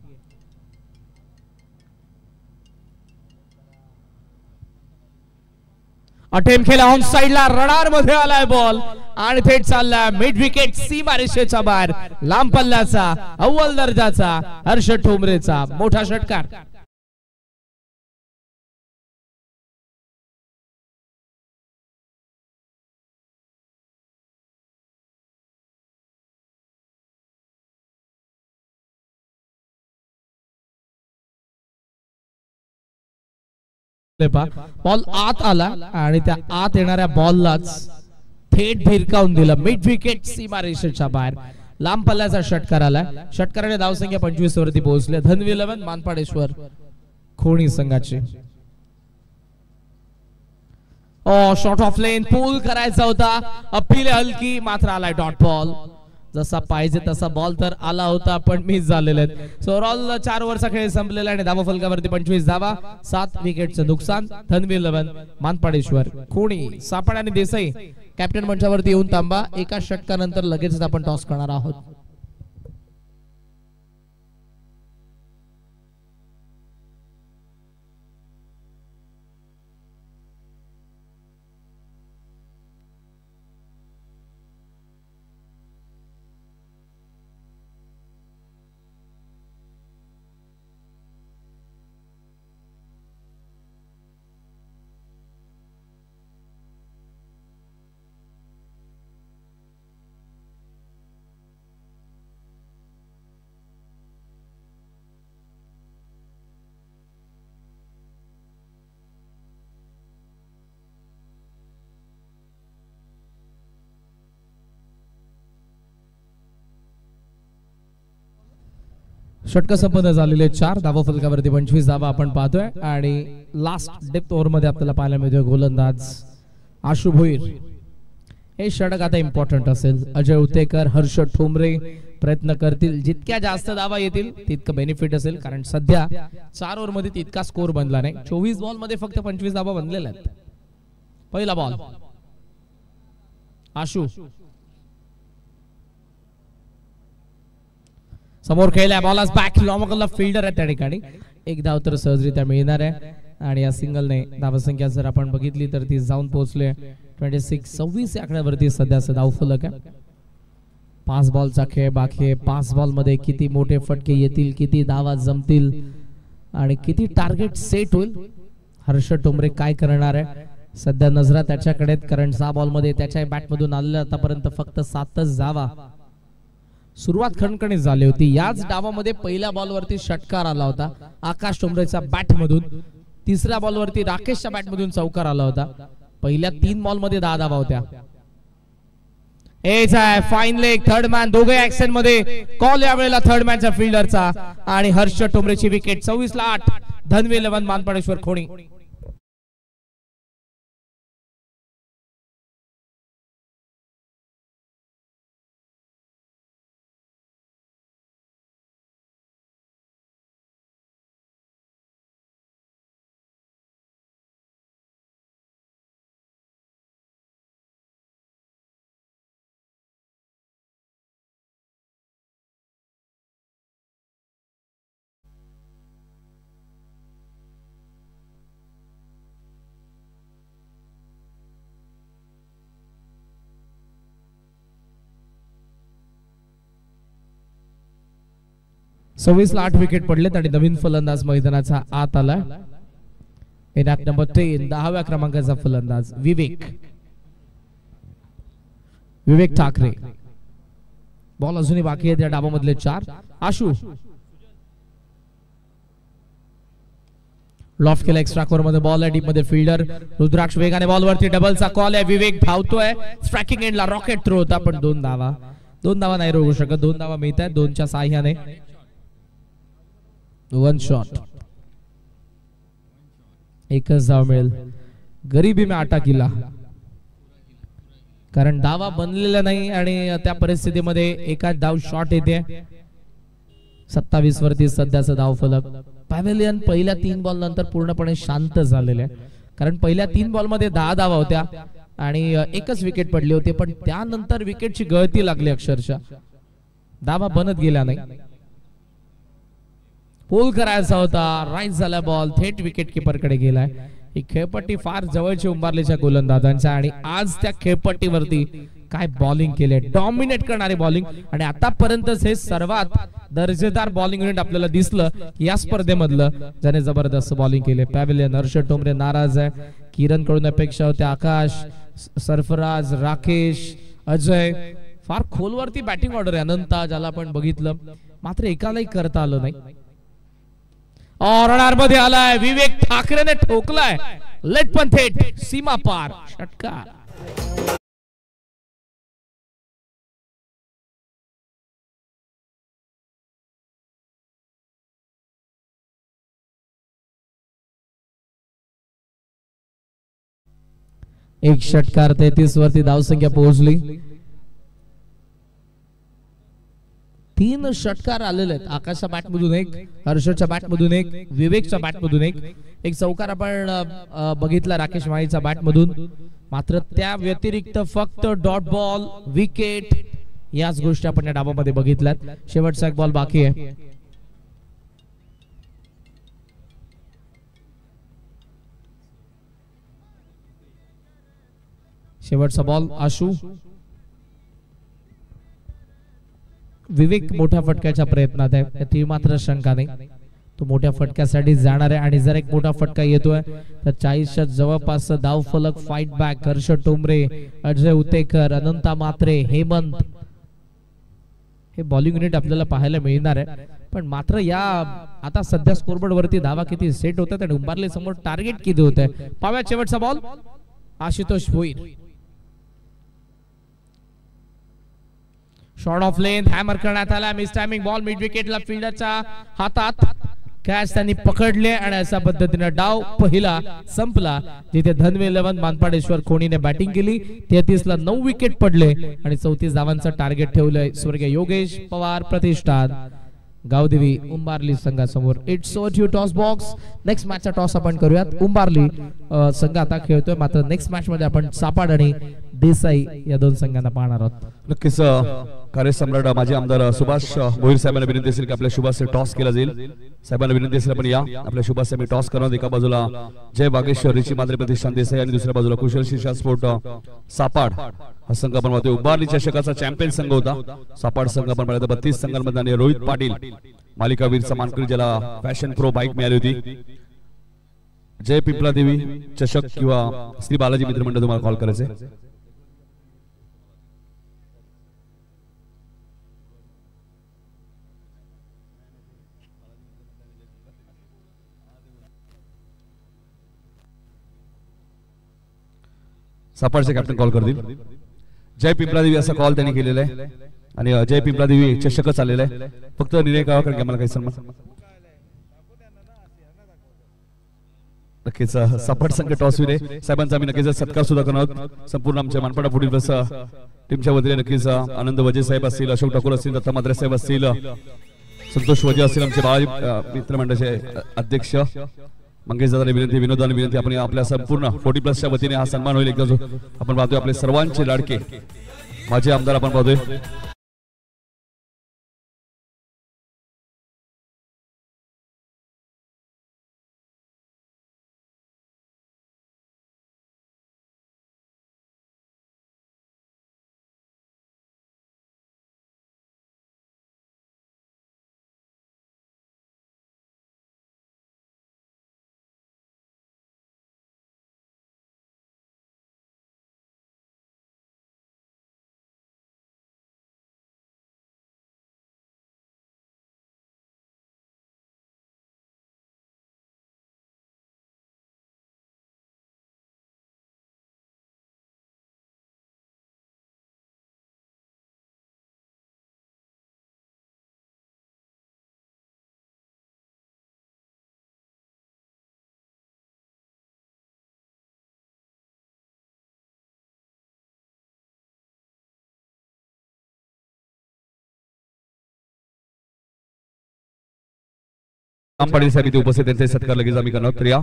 अटेम्प्ट केला ऑन साइडला, रडार मध्ये आलाय बॉल आणि थेट चालला मिड विकेट सीमारेषेच्या बाहेर. लांब पल्ल्याचा अव्वल दर्जाचा हर्षद ठोंबरेचा मोठा षटकार. बॉल आत आला आणि त्या आत येणाऱ्या बॉललाच थेट भिरकावून दिलं मिड विकेट सीमारेषेच्या बाहेर. लांब पल्ल्याचा षटकार आला. षटकाराने धावसंख्या 25 वरती पोहोचले. धन्वी 11 मानपाडेश्वर खोणी संघाचे. शॉर्ट ऑफ लेन पूल करायचा होता. अपील हलकी मात्र आलाय डॉट बॉल. जसा पाहिजे तसा बॉल तर आला होता पण मिस झालेले आहेत. सो ओव्हरऑल 4 ओव्हरचा खेळ संपलेला आणि धावा फलकावरती 25 धावा, 7 विकेटचं नुकसान. धन्वी 11 मानपाडेश्वर खोणी. सापड आणि देसाई कॅप्टन मंचावरती येऊन थांबा. एका षटकानंतर लगेच आपण टॉस करणार आहोत. षटक संपन्न झालेले 4 धावा फलकावरती 25 धावा आपण पाहतोय आणि लास्ट डेप्थ ओव्हर मध्ये आपल्याला पाहायला मिळतोय गोलंदाज आशु भोईर. हे षटक आता इम्पॉर्टंट असेल. अजय उतेकर, हर्षद ठोंबरे प्रयत्न करतील. जितक्या जास्त धावा येतील तितकं बेनिफिट असेल कारण सध्या 4 ओव्हर मध्ये तितका स्कोर बनला नाही. 24 बॉल मध्ये फक्त 25 धावा बनलेल्या आहेत. पहिला बॉल आशु समोर खेळल्या. बॉलच बॅक लॉमकलला फिल्डर आहे त्या ठिकाणी. एक धाव तर सहजरित्या मिळणार आहे आणि या सिंगलने धावसंख्या जर आपण बघितली तर ती जाऊन पोहोचले 26 या आकड्यावरती सध्या धाव फलक आहे. 5 बॉलचा खेळ बाकी आहे. 5 बॉल मध्ये किती मोठे फटके येतील, किती धावा जमतील आणि किती टार्गेट सेट होईल. हर्षद ठोंबरे काय करणार आहे सध्या नजरा त्याच्याकडे कारण 6 बॉल मध्ये त्याच्या बॅट मधून आलेल्या आतापर्यंत फक्त 7च धावा. सुरुवात खणखणीत झाली होती. याच डावामध्ये पहिल्या बॉलवरती षटकार आला होता आकाश ठोंबरेच्या बॅट मधून. तिसऱ्या बॉलवरती राकेशच्या बॅट मधून चौकार आला होता. पहिल्या 3 बॉल मध्ये 10 धावा होत्या. एज आहे फाईन लेग थर्ड मॅन दोघे ऍक्शन मध्ये. कॉल यावेळेला थर्ड मॅनच्या फिल्डरचा आणि हर्षद ठोंबरेची विकेट. 26-8 धन्वी 11 मानपाडेश्वर खोणी. सव्वीस 8 विकेट पडलेत आणि नवीन फलंदाज मैदानाचा आत आला. इनॅक्ट नंबर 10 10व्या क्रमांकाचा फलंदाज विवेक ठाकरे. बॉल अजूनही बाकी आहे त्या डाबामधले 4. आशु लॉफ्ट केला एक्स्ट्रा कोर मध्ये. बॉल आहे डीप मध्ये. फिल्डर रुद्राक्ष वेगाने बॉलवरती डबलचा कॉल आहे. विवेक धावतोय. स्ट्रायकिंग एंडला रॉकेट थ्रो होता पण 2 धावा नाही रोवू शकत. 2 धावा मिळत आहेत 2च्या साह्याने. 1 शॉट. एकच धाव मिळेल. गरीबी में आटा किला कारण धावा बनलेला नाही आणि त्या परिस्थितीमध्ये एकाच धाव शॉट येते. 27 वरती सध्याचं धाव फलक. पॅव्हेलियन पहिल्या 3 बॉल नंतर पूर्णपणे शांत झालेले आहे कारण पहिल्या 3 बॉल मध्ये 10 धावा होत्या आणि एकच विकेट पडली होती पण त्यानंतर विकेटची गळती लागली. अक्षरशः धावा बनत गेल्या नाही. पोल करायचा होता. राईट झाला बॉल थेट विकेट किपर कडे गेलाय. ही खेळपट्टी फार जवळची उंबारलीच्या गोलंदाजांच्या आणि आज त्या खेळपट्टीवरती काय बॉलिंग केले, डॉमिनेट करणारी बॉलिंग. आणि आतापर्यंत हे सर्वात दर्जेदार बॉलिंग युनिट आपल्याला दिसलं या स्पर्धेमधलं, ज्याने जबरदस्त बॉलिंग केले. पॅव्हिलियन हर्षद टोमरे नाराज आहे. किरण कडून अपेक्षा होते. आकाश, सरफराज, राकेश, अजय, फार खोलवरती बॅटिंग ऑर्डर आहे. अनंता ज्याला आपण बघितलं, मात्र एकालाही करता आलं नाही. ऑर्डर मध्ये आलाय विवेक ठाकरेने ठोकलाय लेट पण थेट सीमा पार षटकार. एक षटकार 33 वरती धावसंख्या पोहोचली. 3 षटकार आलेले आहेत. आकाशच्या बॅट मधून एक, हर्षदच्या बॅट मधून एक, विवेकच्या बॅट मधून एक. एक चौकार आपण बघितला राकेश माळीच्या बॅट मधून. मात्र त्या व्यतिरिक्त फक्त डॉट बॉल, विकेट याच गोष्टी आपण या डावामध्ये बघितल्यात. शेवटचा एक बॉल बाकी आहे. शेवटचा बॉल आशू. विवेक मोठ्या फटक्याच्या प्रयत्नात आहे, ती मात्र शंका नाही. तो मोठ्या फटक्यासाठी जाणार आहे आणि जर एक मोठा फटका येतोय तर 40च्या जवळपास धाव फलक. फाईट बॅक हर्षद टोमरे, अजय उतेकर, अनंता मात्रे, हेमंत, हे बॉलिंग युनिट आपल्याला पाहायला मिळणार आहे. पण मात्र या आता सध्या स्कोरबोर्ड वरती धावा किती सेट होतात आणि उंबारले समोर टार्गेट किती होत आहे पाहूया. शेवटचा ball Ashutosh Bhoir. Short of length hammer करण्यात आला. मिस टायमिंग बॉल मिड विकेटला फिल्डरच्या हातात. कॅच त्यांनी पकडले आणि अशा पद्धतीने डाव पहिला संपला, जिथे धनवे 11 मानपाडेश्वर कोणीने बॅटिंग केली. 33 ला 9 विकेट पडले आणि 34 धावांचं टार्गेट ठेवलंय स्वर्गीय योगेश पवार प्रतिष्ठान गावदेवी उंबारली संघासमोर. It's over to toss box. Next मॅचचा टॉस आपण करूयात. उंबारली संघ आता खेळतोय, मात्र नेक्स्ट मॅच मध्ये आपण सापाड आणि देसाई या दोन संघांना पाहणार आहोत. नक्कीच कार्यसम्राट माजी आमदार सुभाष भोईर साहेबांना विनंती असेल की आपल्या शुभास टॉस केला जाईल. साहेबांना विनंती असेल आपण या आपल्या शुभास साहेब टॉस करणार. एका बाजूला जय बागेश्वर ऋषी मात्रे प्रतिष्ठान देसाई आणि दुसऱ्या बाजूला कुशल शिक्षा स्पोर्ट सापाड हा संघ आपण पाहतोय. उंबारली चषकाचा चॅम्पियन संघ होता सापाड संघ. आपण पाहिलं 32 संघांमध्ये आणि रोहित पाटील मालिकावीरचा मानकरी, ज्याला फॅशन प्रो बाईक मिळाली होती. जय पिंपला देवी चषक किंवा श्री बालाजी मित्रमंडळ तुम्हाला कॉल करायचे. सापाडचे कॅप्टन कॉल करतील. जय पिंपला देवी असा कॉल त्यांनी केलेला आहे आणि जय पिंपला देवी चषकच आलेला आहे. फक्त निर्णय करावा कारण की आम्हाला काही सन्मान. नक्कीच सापाड संघ टॉस विने साहेबांचा आम्ही नक्कीच सत्कार सुद्धा करणार आहोत. संपूर्ण आमच्या मानपाडा पुढील बस टीमच्या वतीने नक्कीच आनंद वजे साहेब असतील, अशोक ठाकूर असतील, दत्ता मात्रे साहेब असतील, संतोष वजे असतील, आमचे बाळाजी मित्रमंडळाचे अध्यक्ष मंगेश दादाने विनंती, विनोदाने विनंती, आपण आपल्या संपूर्ण 40+ वतीने हा सन्मान होईल. एकदा जो आपण पाहतोय आपले सर्वांचे लाडके माजी आमदार आपण पाहतोय. राम पाटील साहेब इथे उपस्थित, त्यांचे सत्कार लगेच आम्ही करणार. तर या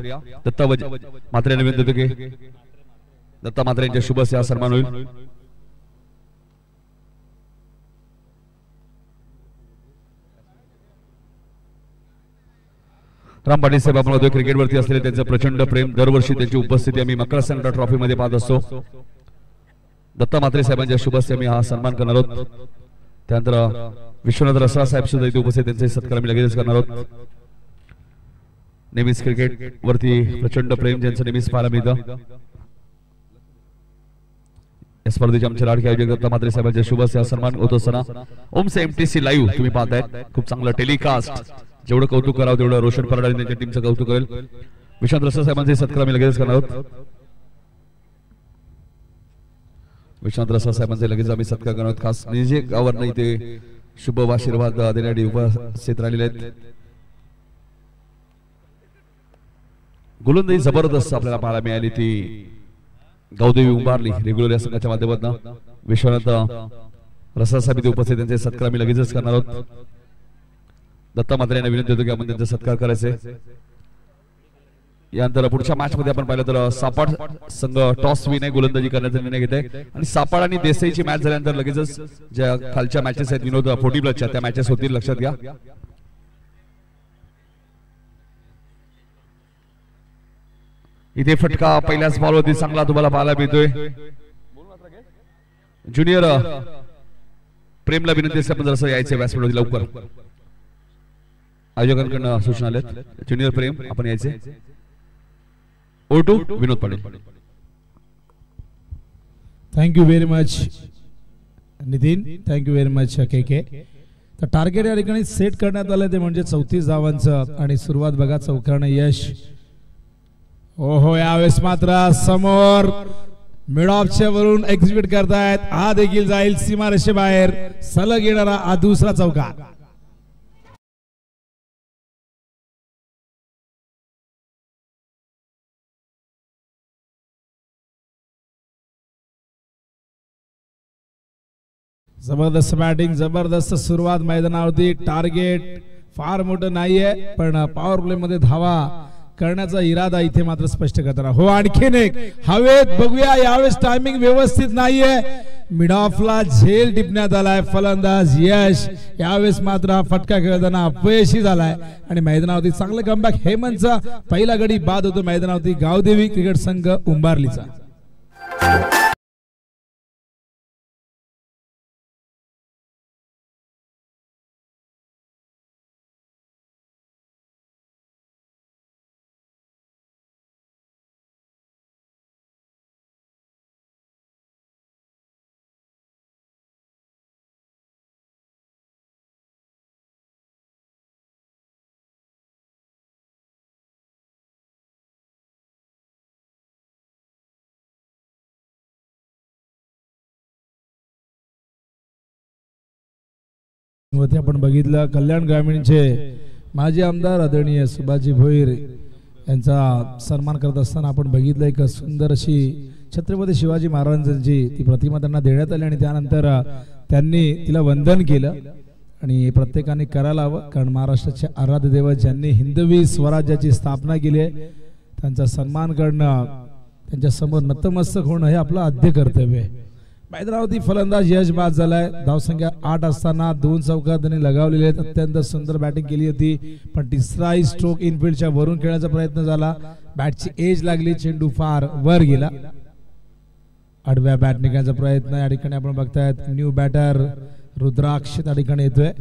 दत्ता मात्रे विनंती होते की दत्ता मात्रे यांच्या शुभ हा सन्मान होईल. राम पाटील साहेब आपण क्रिकेटवरती असलेले त्यांचं प्रचंड प्रेम, दरवर्षी त्यांची उपस्थिती आम्ही मकर संक्रांत ट्रॉफी मध्ये पाहत असतो. दत्ता म्हात्रे साहेबांच्या शुभ हस्ते आम्ही हा सन्मान करणार आहोत. त्यानंतर विश्वनाथ रसाळ साहेब सुद्धा इथे उपस्थित, त्यांचे सत्कार आम्ही लगेच करणार आहोत. नेहमीच क्रिकेट वरती प्रचंड प्रेम ज्यांचं नेहमीच पाहायला मिळतं. या स्पर्धेचे आमचे लाडके आयोजक दत्ता म्हात्रे साहेबांच्या शुभ हस्ते सन्मान होत असताना ओम्स एमटीसी लाईव्ह तुम्ही पाहताय, खूप चांगलं टेलिकास्ट. जेवढं कौतुक करावं तेवढं रोशन पराड आणि त्यांच्या टीमचं कौतुक करेल. विश्वनाथ रसाळ साहेबांचे सत्कार आम्ही लगेच करणार आहोत. विश्वनाथ रसाळ साहेबांचे लगेच आम्ही सत्कार करणार आहोत. खास निजे गावावर इथे शुभ आशीर्वाद देण्यासाठी उपस्थित राहिलेले आहेत. गोलंदाजी जबरदस्त आपल्याला पाहायला मिळाली ती गावदेवी उंबारली रेग्युलर या संघाच्या माध्यमातून. विश्वनाथ रसाळ साहेब इथे उपस्थित, त्यांचे सत्कार आम्ही लगेचच करणार आहोत. दत्ता म्हात्रे यांना विनंती होतो की आपण त्यांचा सत्कार करायचे. यानंतर पुढच्या मॅच मध्ये आपण पाहिलं तर सापाड संघ टॉस विन आहे, गोलंदाजी करण्याचा निर्णय घेत आहे. आणि सापाड आणि देसाईची मॅच झाल्यानंतर लगेचच ज्या खालच्या मॅचेस आहेत विनोद 40+ त्या मॅचेस होतील, लक्षात घ्या. इथे फटका पहिल्याच बॉलवरती चांगला तुम्हाला पाहायला मिळतोय. ज्युनियर प्रेमला विनंती असते आपण जरासं यायचे व्यासपीठावरती लवकर. आयोजकांकडून सूचना आल्यात. ज्युनियर प्रेम आपण यायचे. O2 Vinod Patil. Thank you very much Nitin, thank you very much के. तर टार्गेट या ठिकाणी सेट करण्यात आलं ते म्हणजे 34 धावांचं आणि सुरुवात बघा चौकारानं यश. ओहो, यावेळेस मात्र समोर मिड ऑफच्या वरून एक्झिक्यूट करतायत. हा देखील जाईल सीमारेषेबाहेर. सलग येणारा हा दुसरा चौकार. जबरदस्त बॅटिंग, जबरदस्त सुरुवात मैदानावरती. टार्गेट फार मोठं नाहीये पण पॉवर प्ले मध्ये धावा करण्याचा इरादा इथे मात्र स्पष्ट करताना. हो, आणखीन एक हवेत बघूया. यावेळेस टायमिंग व्यवस्थित नाहीये. मिड ऑफला झेल टिपण्यात आलाय. फलंदाज यश यावेळेस मात्र हा फटका खेळताना अपयशी झालाय आणि मैदानावरती चांगलं कमबॅक. हेमंतचा पहिला गडी बाद होतो मैदानावरती गावदेवी क्रिकेट संघ उंबारलीचा. आपण बघितलं कल्याण ग्रामीणचे माजी आमदार आदरणीय सुभाजी भोईर यांचा सन्मान करत असताना आपण बघितलं एक सुंदर अशी छत्रपती शिवाजी महाराजांची ती प्रतिमा त्यांना देण्यात आली आणि त्यानंतर त्यांनी तिला वंदन केलं. आणि प्रत्येकाने करायला हवं कारण महाराष्ट्राचे आराध्य दैवत ज्यांनी हिंदवी स्वराज्याची स्थापना केली आहे त्यांचा सन्मान करणं, त्यांच्या समोर नतमस्तक होणं हे आपलं आद्य कर्तव्य आहे. मैदानावरती फलंदाज यश बाद झालाय. धावसंख्या 8 असताना 2 चौकार त्यांनी लगावलेले आहेत. अत्यंत सुंदर बॅटिंग केली होती पण तिसराही स्ट्रोक इनफिल्डच्या वरून खेळण्याचा प्रयत्न झाला. बॅटची एज लागली, चेंडू फार वर गेला. आडव्या बॅट निघण्याचा प्रयत्न या ठिकाणी आपण बघतायत. न्यू बॅटर रुद्राक्ष त्या ठिकाणी येतोय,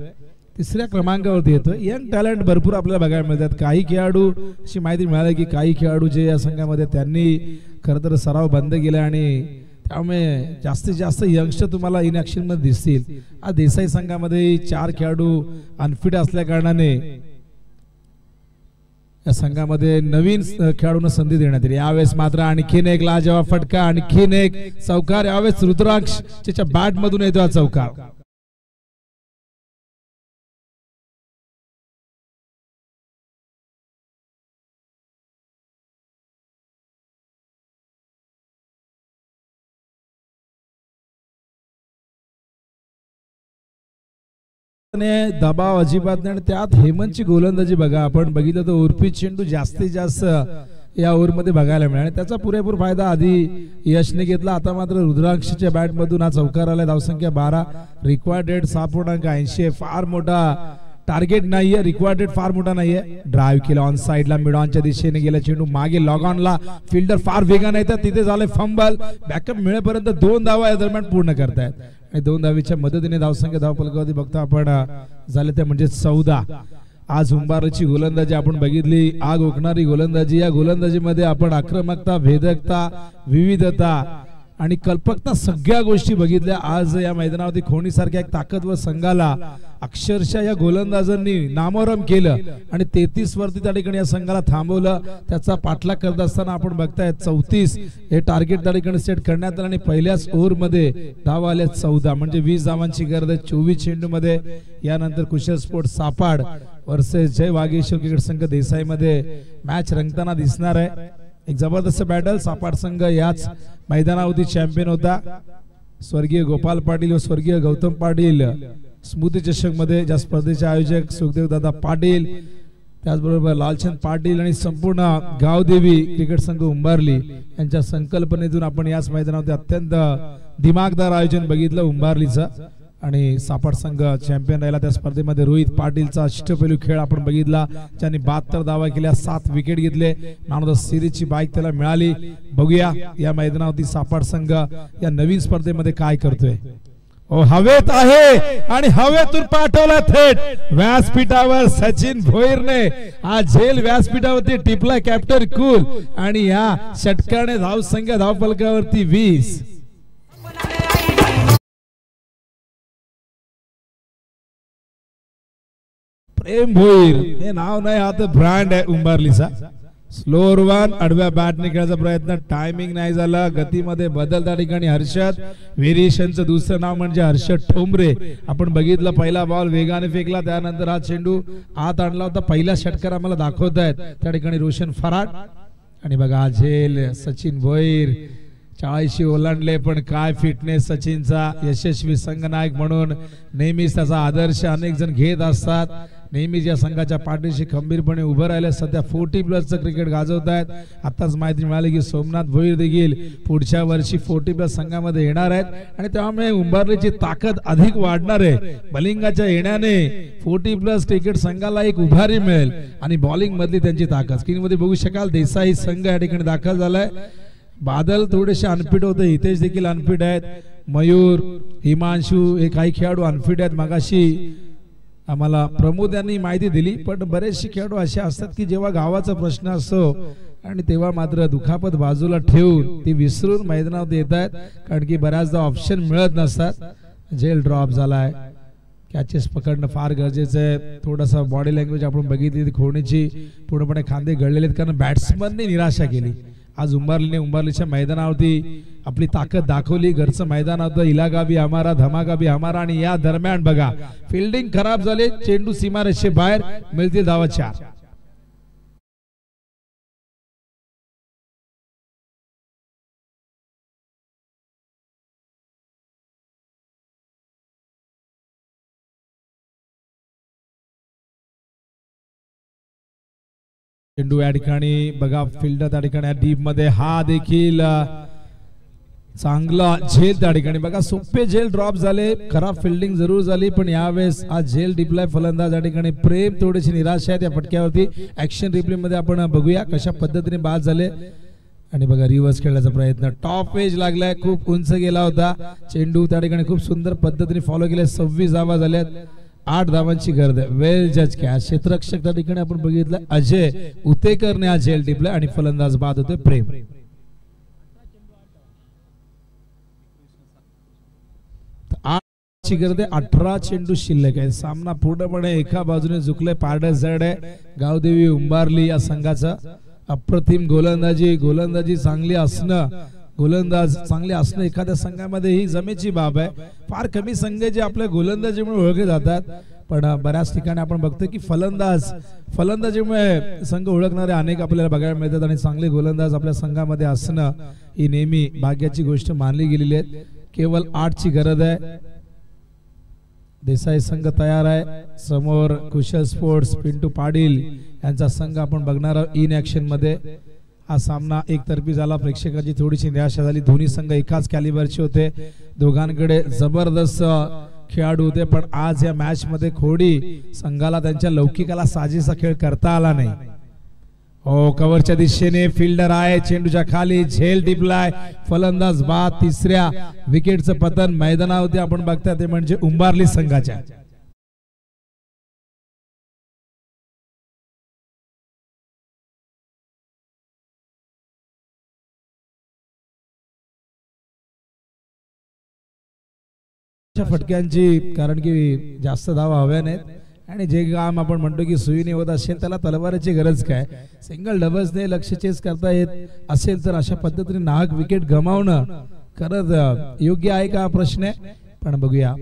3ऱ्या क्रमांकावरती येतोय. यंग टॅलेंट भरपूर आपल्याला बघायला मिळतात. काही खेळाडू अशी माहिती मिळाली की काही खेळाडू जे या संघामध्ये त्यांनी खरं तर सराव बंद केला आणि त्यामुळे जास्तीत जास्त यंगस्टर तुम्हाला इन ऍक्शन मध्ये दिसतील. आज देसाई संघामध्ये 4 खेळाडू अनफिट असल्या कारणाने या संघामध्ये नवीन खेळाडूंना संधी देण्यात येईल. यावेळेस मात्र आणखीन एक लाजवाब फटका, आणखीन एक चौकार. यावेळेस रुद्राक्ष त्याच्या बॅट मधून येतो हा चौकार. दबाव अजिबात नाही. त्यात हेमंतची गोलंदाजी बघा, आपण बघितलं तर उर्फी चेंडू जास्तीत जास्त या ओव्हर मध्ये बघायला मिळाला. त्याचा पुरेपूर फायदा आधी यशने घेतला. आता मात्र रुद्राक्षच्या बॅट मधून हा चौकार आला. धावसंख्या 12, रिक्वायर्ड रेट 6.80. फार मोठा टार्गेट नाहीये, रिक्वायर्ड फार मोठा नाहीये. ड्राईव्ह केला ऑन साइडला, मिड ऑनच्या दिशेने गेला चेंडू मागे लॉग ऑनला, फिल्डर फार वेगाने येतात, तिथे झाले फंबल. बॅकअप मिळेपर्यंत 2 धावा या दरम्यान पूर्ण करतायत आणि 2 धावीच्या मदतीने धावसंख्या धावफलकावरती बघतो आपण झाले ते म्हणजे 14. आज उंबारची गोलंदाजी आपण बघितली, आग ओकणारी गोलंदाजी. या गोलंदाजीमध्ये आपण आक्रमकता, भेदकता, विविधता आणि कल्पकता सगळ्या गोष्टी बघितल्या. आज या मैदानावरती खोणीसारख्या एक ताकदवर संघाला अक्षरशः या गोलंदाजांनी नामोहरम केलं आणि 33 वरती त्या ठिकाणी या संघाला थांबवलं. त्याचा पाठलाग करत असताना आपण बघताय 34 हे टार्गेट त्या ठिकाणी सेट करण्यात आलं आणि पहिल्याच ओव्हरमध्ये धावा आल्या 14, म्हणजे 20 धावांची गरज आहे 24 चेंडूमध्ये. यानंतर कुशल स्पोर्ट सापाड वर्सेस जय वागेश्वर क्रिकेट संघ देसाई मध्ये मॅच रंगताना दिसणार आहे. एक जबरदस्त बॅटल. सापाड संघ याच मैदानावरती चॅम्पियन होता. स्वर्गीय गोपाल पाटील व स्वर्गीय गौतम पाटील स्मृती चषक मध्ये ज्या स्पर्धेचे आयोजक सुखदेव दादा पाटील, त्याचबरोबर लालचंद पाटील आणि संपूर्ण गावदेवी क्रिकेट संघ उंबारली यांच्या संकल्पनेतून आपण याच मैदानावरती अत्यंत दिमागदार आयोजन बघितलं उंबारलीचं आणि सापाड संघ चॅम्पियन राहिला. त्या स्पर्धेमध्ये रोहित पाटीलचा अष्टपैलू खेळ आपण बघितला, ज्यांनी 72 धावा केल्या, 7 विकेट घेतले. मॅन ऑफ द सिरीजची बाईक त्याला मिळाली. बघूया या मैदानावरती सापाड संघ या नवीन स्पर्धेमध्ये काय करतोय. हवेत आहे आणि हवेतून पाठवला थेट व्यासपीठावर सचिन भोईरने. हा झेल व्यासपीठावरती टिपला कॅप्टन कूल आणि या षटकाने धावसंख्या धावफलकावरती 20. प्रेम भोईर हे नाव नाही, हा तर ब्रँड आहे उंबारलीचा. स्लोअर वन, आडव्या बॅटने खेळायचा प्रयत्न, टायमिंग नाही झाला, गतीमध्ये बदल त्या ठिकाणी. हर्षद व्हेरिएशनचं दुसरं नाव म्हणजे हर्षद ठोंबरे. आपण बघितलं पहिला बॉल वेगाने फेकला, त्यानंतर हा चेंडू आत आणला होता. पहिला षटकार आम्हाला दाखवत आहेत त्या ठिकाणी रोशन फराट. आणि बघा हा झेल सचिन भोईर 40 ओलांडले, पण काय फिटनेस सचिनचा. यशस्वी संघनायक म्हणून नेहमीच त्याचा आदर्श अनेक जण घेत असतात. नेहमीच या संघाच्या पाठीशी खंबीरपणे उभं राहिले. सध्या 40+ क्रिकेट गाजवत आहेत. आताच माहिती मिळाली की सोमनाथ भोईर देखील पुढच्या वर्षी 40+ संघामध्ये येणार आहेत आणि त्यामुळे उंबारलीची ताकद अधिक वाढणार आहे. बलिंगाच्या येण्याने 40+ क्रिकेट संघाला एक उभारी मिळेल आणि बॉलिंग मधली त्यांची ताकद स्क्रीनमध्ये बघू शकाल. देसाई संघ या ठिकाणी दाखल झालाय. बादल थोडेसे अनफिट होते, हितेश देखील अनफिट आहेत. मयूर, हिमांशू हे काही खेळाडू अनफिट आहेत. मगाशी आम्हाला प्रमोद यांनी माहिती दिली, पण बरेचसे खेळाडू असे असतात की जेव्हा गावाचा प्रश्न असतो आणि तेव्हा मात्र दुखापत बाजूला ठेवून ती विसरून मैदानावर येत आहेत, कारण की बऱ्याचदा ऑप्शन मिळत नसतात. जेल ड्रॉप झालाय, कॅचेस पकडणं फार गरजेचं आहे. थोडासा बॉडी लँग्वेज आपण बघितली खोणीची, पूर्णपणे खांदे गळलेले आहेत कारण बॅट्समनने निराशा केली. आज उंबारलीच्या मैदानावरती आपली ताकद दाखवली. घरचं मैदान होतं, इलाका भी हमारा, धमाका भी हमारा. आणि या दरम्यान बघा फिल्डिंग खराब झाले, चेंडू सीमारेषे बाहेर, मिळतील धावा 4. चेंडू या ठिकाणी बघा फिल्डर त्या ठिकाणी डीप मध्ये, हा देखील चांगला झेल त्या ठिकाणी. बघा सोपे झेल ड्रॉप झाले, खराब फिल्डिंग जरूर झाली, पण यावेळेस हा झेल डिप्लाय फलंदाज या ठिकाणी. प्रेम थोडीशी निराशा आहे त्या फटक्यावरती. ऍक्शन रिप्ले मध्ये आपण बघूया कशा पद्धतीने बाद झाले. आणि बघा रिव्हर्स खेळण्याचा प्रयत्न, टॉप एज लागलाय, खूप उंच गेला होता चेंडू त्या ठिकाणी. खूप सुंदर पद्धतीने फॉलो केले. 26 धावा झाल्यात, 8 धावांची गरज आहे. वेल जज कॅच. क्षेत्ररक्षक त्या ठिकाणी आपण बघितलं अजय उतेकरने हा झेल टिपला आणि फलंदाज बाद होते प्रेम. गरज आहे, 18 चेंडू शिल्लक आहे. सामना पूर्णपणे एका बाजूने झुकले, पारडं जड आहे. गावदेवी उंबारली या संघाचा अप्रतिम गोलंदाजी चांगली असणं, गोलंदाज चांगले असणं एखाद्या संघामध्ये ही जमेची बाब आहे. फार कमी संघ जे आपल्या गोलंदाजीमुळे ओळखले जातात, पण बऱ्याच ठिकाणी आपण बघतो की फलंदाजीमुळे संघ ओळखणारे अनेक आपल्याला बघायला मिळतात आणि चांगले गोलंदाज आपल्या संघामध्ये असणं ही नेहमी भाग्याची गोष्ट मानली गेलेली आहे. केवळ 8 ची गरज आहे. देसाई संघ तयार आहे. समोर कुशल स्पोर्ट्स पिंटू पाटील यांचा संघ आपण बघणार आहोत इन ऍक्शन मध्ये. हा सामना एकतर्फी झाला, प्रेक्षकांची थोडीशी निराशा झाली. दोन्ही संघ एकाच कॅलिबरचे होते, दोघांकडे जबरदस्त खेळाडू होते, पण आज या मॅच मध्ये खोडी संघाला त्यांच्या लौकिकाला साजेसा खेळ करता आला नाही. हो, कव्हरच्या दिशेने फिल्डर आहे, चेंडूच्या खाली झेल टिपलाय, फलंदाज बाद. तिसऱ्या विकेटचं पतन मैदानावरती आपण बघता ते म्हणजे उंबारली संघाच्या. फटक्यांची, कारण की जास्त धावा हव्या नाहीत आणि जे काम आपण म्हणतो की सुईने होत असेल त्याला तलवारीची गरज काय. सिंगल डबल्सने लक्ष चेस करता येत असेल तर अशा पद्धतीने नाहक विकेट गमावणं खरंच योग्य आहे का प्रश्न आहे. पण बघूया,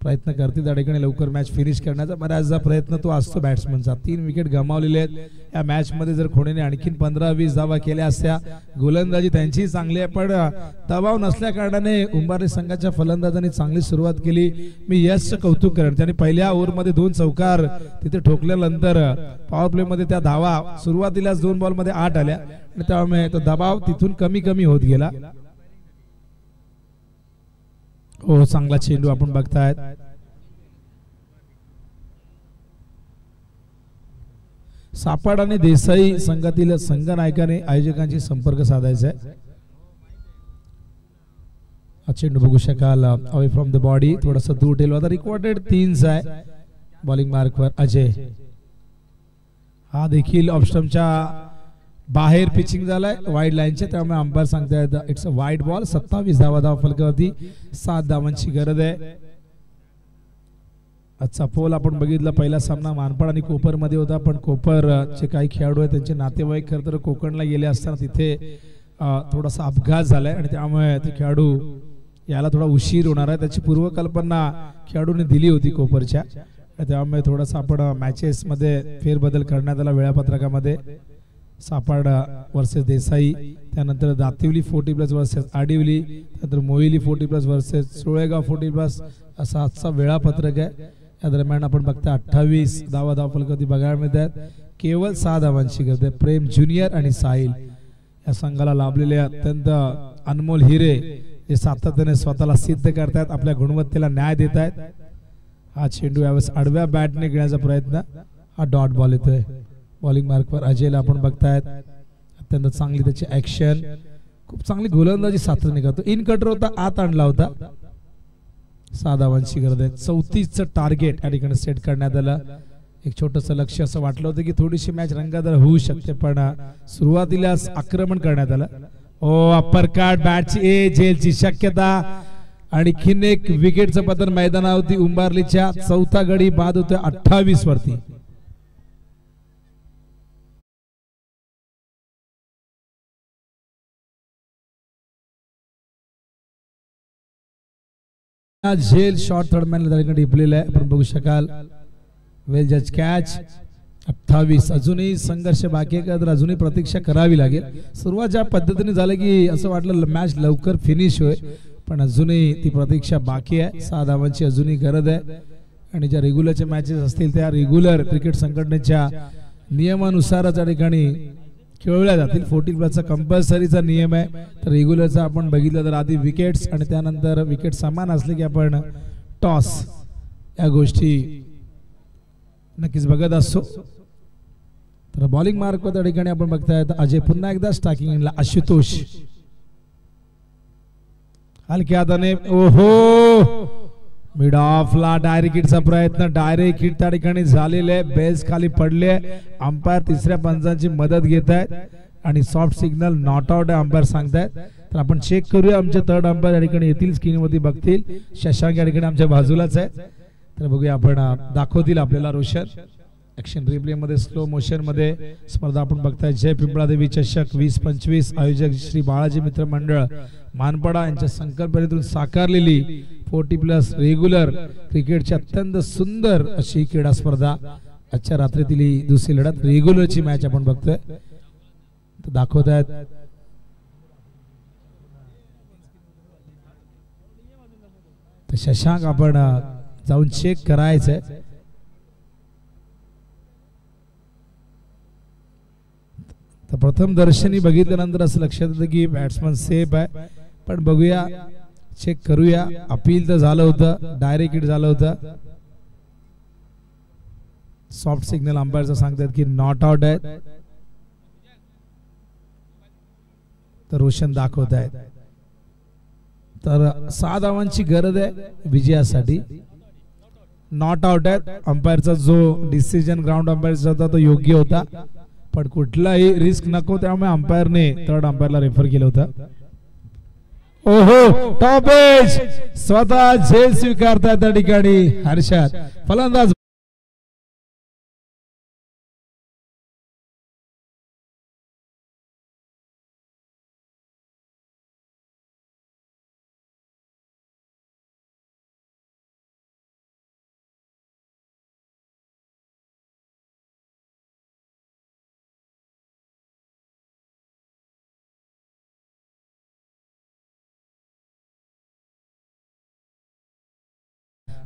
प्रयत्न करतील त्या ठिकाणी लवकर मॅच फिनिश करण्याचा. बऱ्याचदा प्रयत्न तो असतो बॅट्समनचा. 3 विकेट गमावलेले आहेत या मॅच मध्ये. जर खोडेने आणखीन 15-20 धावा केल्या असत्या, गोलंदाजी त्यांची चांगली आहे, पण दबाव नसल्या कारणाने उंबारली संघाच्या फलंदाजांनी चांगली सुरुवात केली. मी यशचं कौतुक करेन, त्यांनी पहिल्या ओव्हरमध्ये 2 चौकार तिथे ठोकल्यानंतर पॉवर प्ले मध्ये त्या धावा सुरुवातीलाच 2 बॉल मध्ये 8 आल्या आणि त्यामुळे तो दबाव तिथून कमी कमी होत गेला. हो, चांगला चेंडू आपण बघतायत. सापड आणि देसाई संघातील संघ नायकाने आयोजकांशी संपर्क साधायचा आहे. हा चेंडू बघू शकाल अवे फ्रॉम द बॉडी, थोडासा दूर ठेवला होता. रिकॉर्डेड 3 आहे बॉलिंग मार्कवर अजय. हा देखील ऑफस्टम्पच्या बाहेर पिचिंग झालाय वाईड लाईनच्या, त्यामुळे अंपायर सांगतायत इट्स अ वाईड बॉल. 27 धावा फलकावरती, 7 धावांची गरज आहे. आजचा पोल आपण बघितला. पहिला सामना मानपाड आणि कोपर मध्ये होता, पण कोपरचे काही खेळाडू आहेत त्यांचे नातेवाईक खरं तर कोकणला गेले असताना तिथे थोडासा अपघात झालाय आणि त्यामुळे ते खेळाडू याला थोडा उशीर होणार आहे. त्याची पूर्वकल्पना खेळाडूने दिली होती कोपरच्या, त्यामुळे थोडासा आपण मॅचेस मध्ये फेरबदल करण्यात आला वेळापत्रकामध्ये. सापड वर्सेस देसाई, त्यानंतर दातिवली 40+ वर्सेस आडिवली, त्यानंतर मोहिली 40+ वर्सेस सोळेगाव 40+, असा आजचा वेळापत्रक आहे. या दरम्यान आपण बघता 28 धावा फलकावरती बघायला मिळतात. केवळ 6 धावांची गरज आहे. प्रेम ज्युनियर आणि साहिल या संघाला लाभलेले अत्यंत अनमोल हिरे जे सातत्याने स्वतःला सिद्ध करतात, आपल्या गुणवत्तेला न्याय देत आहेत. हा चेंडू यावेळेस आडव्या बॅटने घेण्याचा प्रयत्न, हा डॉट बॉल येतोय. बॉलिंग मार्कवर अजयला आपण बघतायत. अत्यंत चांगली त्याची ऍक्शन, खूप चांगली गोलंदाजी सातत्याने करतो. इन कटर होता, आत आणला होता. 6 धावांची गरज आहे. 34चं टार्गेट या ठिकाणी सेट करण्यात आलं. एक छोटंसं लक्ष असं वाटलं होतं की थोडीशी मॅच रंगादार होऊ शकते, पण सुरुवातीलाच आक्रमण करण्यात आलं. ओ, अप्परकट बॅटची झेलची शक्यता. आणखीन एक विकेटचं पतन मैदानावरती. उंबारलीच्या 4था गडी बाद होतोय 28 वरती. झेल शॉर्ट थर्ड मॅन टिपलेला आहे, आपण बघू शकाल. वेल जज कॅच. 28 अजूनही संघर्ष बाकी आहे, तर अजूनही प्रतीक्षा करावी लागेल. सुरुवात ज्या पद्धतीने झालं की असं वाटलं मॅच लवकर फिनिश होईल, पण अजूनही ती प्रतीक्षा बाकी आहे. 6 धावांची अजूनही गरज आहे. आणि ज्या रेग्युलरच्या मॅचेस असतील त्या रेग्युलर क्रिकेट संघटनेच्या नियमानुसारच या ठिकाणी खेळवल्या जातील. 40+ कंपल्सरीचा नियम आहे, तर रेग्युलरचा आपण बघितलं तर आधी विकेट्स आणि त्यानंतर विकेट समान असले की आपण टॉस या गोष्टी नक्कीच बघत असतो. तर बॉलिंग मार्क त्या ठिकाणी आपण बघतायत अजय पुन्हा एकदा स्टार्टिंगला. आशुतोष हलक्या हाताने, ओहो, मिड ऑफला डायरेक्ट हिटचा प्रयत्न. डायरेक्ट हिट त्या ठिकाणी झालेले, बेल्स खाली पडले. अंपायर तिसऱ्या पंचांची मदत घेत आहेत आणि soft signal not out umpire सांगतायत. तर आपण चेक करूया, आमचे थर्ड अंपायर या ठिकाणी येतील, स्क्रीनवरती बघतील. शशांक या ठिकाणी आमच्या बाजूलाच आहे, तर बघूया आपण दाखवतील आपल्याला रोशन. ऍक्शन रिप्ले मध्ये स्लो मोशन मध्ये स्पर्धा आपण बघताय. जय पिंपळादेवी चषक 2025 आयोजक श्री बाळाजी मित्र मंडळ मानपाडा यांच्या संकल्पनेतून साकारलेली 40+ रेग्युलर क्रिकेटची अत्यंत सुंदर अशी क्रीडा स्पर्धा. आजच्या रात्रीतील ही दुसरी लढत रेग्युलरची मॅच आपण बघतोय, दाखवत आहेत. शशांक आपण जाऊन चेक करायचंय. तर प्रथम दर्शनी बघितल्यानंतर असं लक्षात येतं की बॅट्समन सेफ आहे, पण बघूया चेक करूया. अपील तर झालं होतं, डायरेक्ट हिट झालं होतं. सॉफ्ट सिग्नल अंपायरचं सांगतात की नॉट आउट आहे. तर रोशन दाखवत आहेत. तर 6 धावांची गरज आहे विजयासाठी. नॉट आउट आहेत. अंपायरचा जो डिसिजन ग्राउंड अंपायरचा होता तो योग्य होता, पण कुठलाही रिस्क नको त्यामुळे अंपायरने थर्ड अंपायरला रेफर केलं होतं. ओहो, टॉप एज स्वतः झेल स्वीकारतात त्या ठिकाणी हर्षद. फलंदाज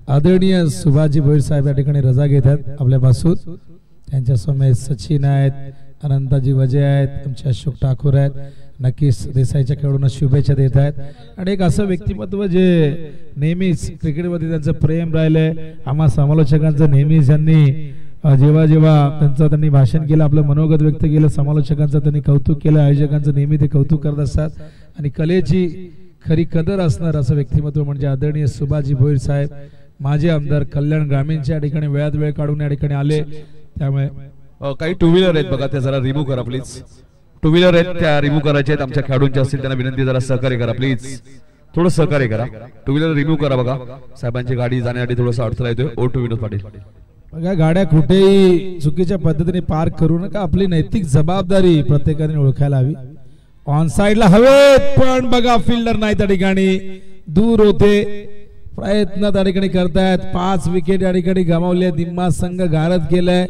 आदरणीय सुभाषजी भोईर साहेब या ठिकाणी रजा घेत आहेत आपल्यापासून. त्यांच्या समेत सचिन आहेत, अनंताजी वजे आहेत, आमचे अशोक ठाकूर आहेत. नक्कीच देसाईच्या खेळाडूंना शुभेच्छा देत आहेत. आणि एक असं व्यक्तिमत्व जे नेहमीच क्रिकेटमध्ये त्यांचं प्रेम राहिलंय. आम्हा समालोचकांचं नेहमीच यांनी जेव्हा जेव्हा त्यांनी भाषण केलं, आपलं मनोगत व्यक्त केलं, समालोचकांचं त्यांनी कौतुक केलं, आयोजकांचं नेहमी ते कौतुक करत असतात. आणि कलेची खरी कदर असणार असं व्यक्तिमत्व म्हणजे आदरणीय सुभाषजी भोईर साहेब, माजी आमदार कल्याण ग्रामीणच्या या ठिकाणी वेळात वेळ काढून या ठिकाणी आले. त्यामुळे काही टू व्हीलर आहेत बघा, ते जरा रिमूव्ह करा प्लीज. टू व्हीलर आहेत त्या रिमूव्ह करायचे आहेत. आमच्या खेळाडूंच्या असतील त्यांना विनंती, जरा सहकार्य करा प्लीज, थोडं सहकार्य करा. टू व्हीलर रिमूव्ह करा बघा. साहेबांची गाडी जाण्यासाठी थोडासा अडथळा येतोय. ओ टू विनोद पाटील. बघा, गाड्या कुठेही चुकीच्या पद्धतीने पार्क करू नका. आपली नैतिक जबाबदारी प्रत्येकाने ओळखायला हवी. ऑन साइडला हवेत, पण बघा फिल्डर नाही त्या ठिकाणी, दूर होते. प्रयत्न त्या ठिकाणी करतायत. 5 विकेट या ठिकाणी गमावले. निम्मा संघ गारद केलाय.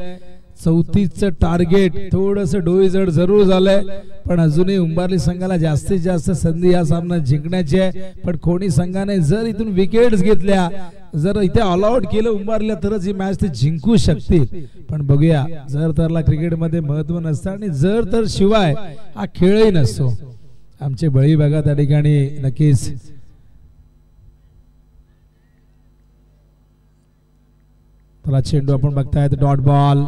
34चं टार्गेट थोडस डोईजड जरूर झालंय, पण अजूनही उंबारली संघाला जास्तीत जास्त संधी या सामना जिंकण्याची आहे. पण कोणी संघाने जर इथून विकेट्स घेतल्या, जर इथे ऑल आउट केलं उंबारल्या, तरच ही मॅच ते जिंकू शकतील. पण बघूया, जर तरला क्रिकेटमध्ये महत्व नसतं आणि जर तर शिवाय हा खेळही नसतो. आमचे बळी बघा त्या ठिकाणी नक्कीच त्याला चेंडू आपण बघतायत. Dot ball.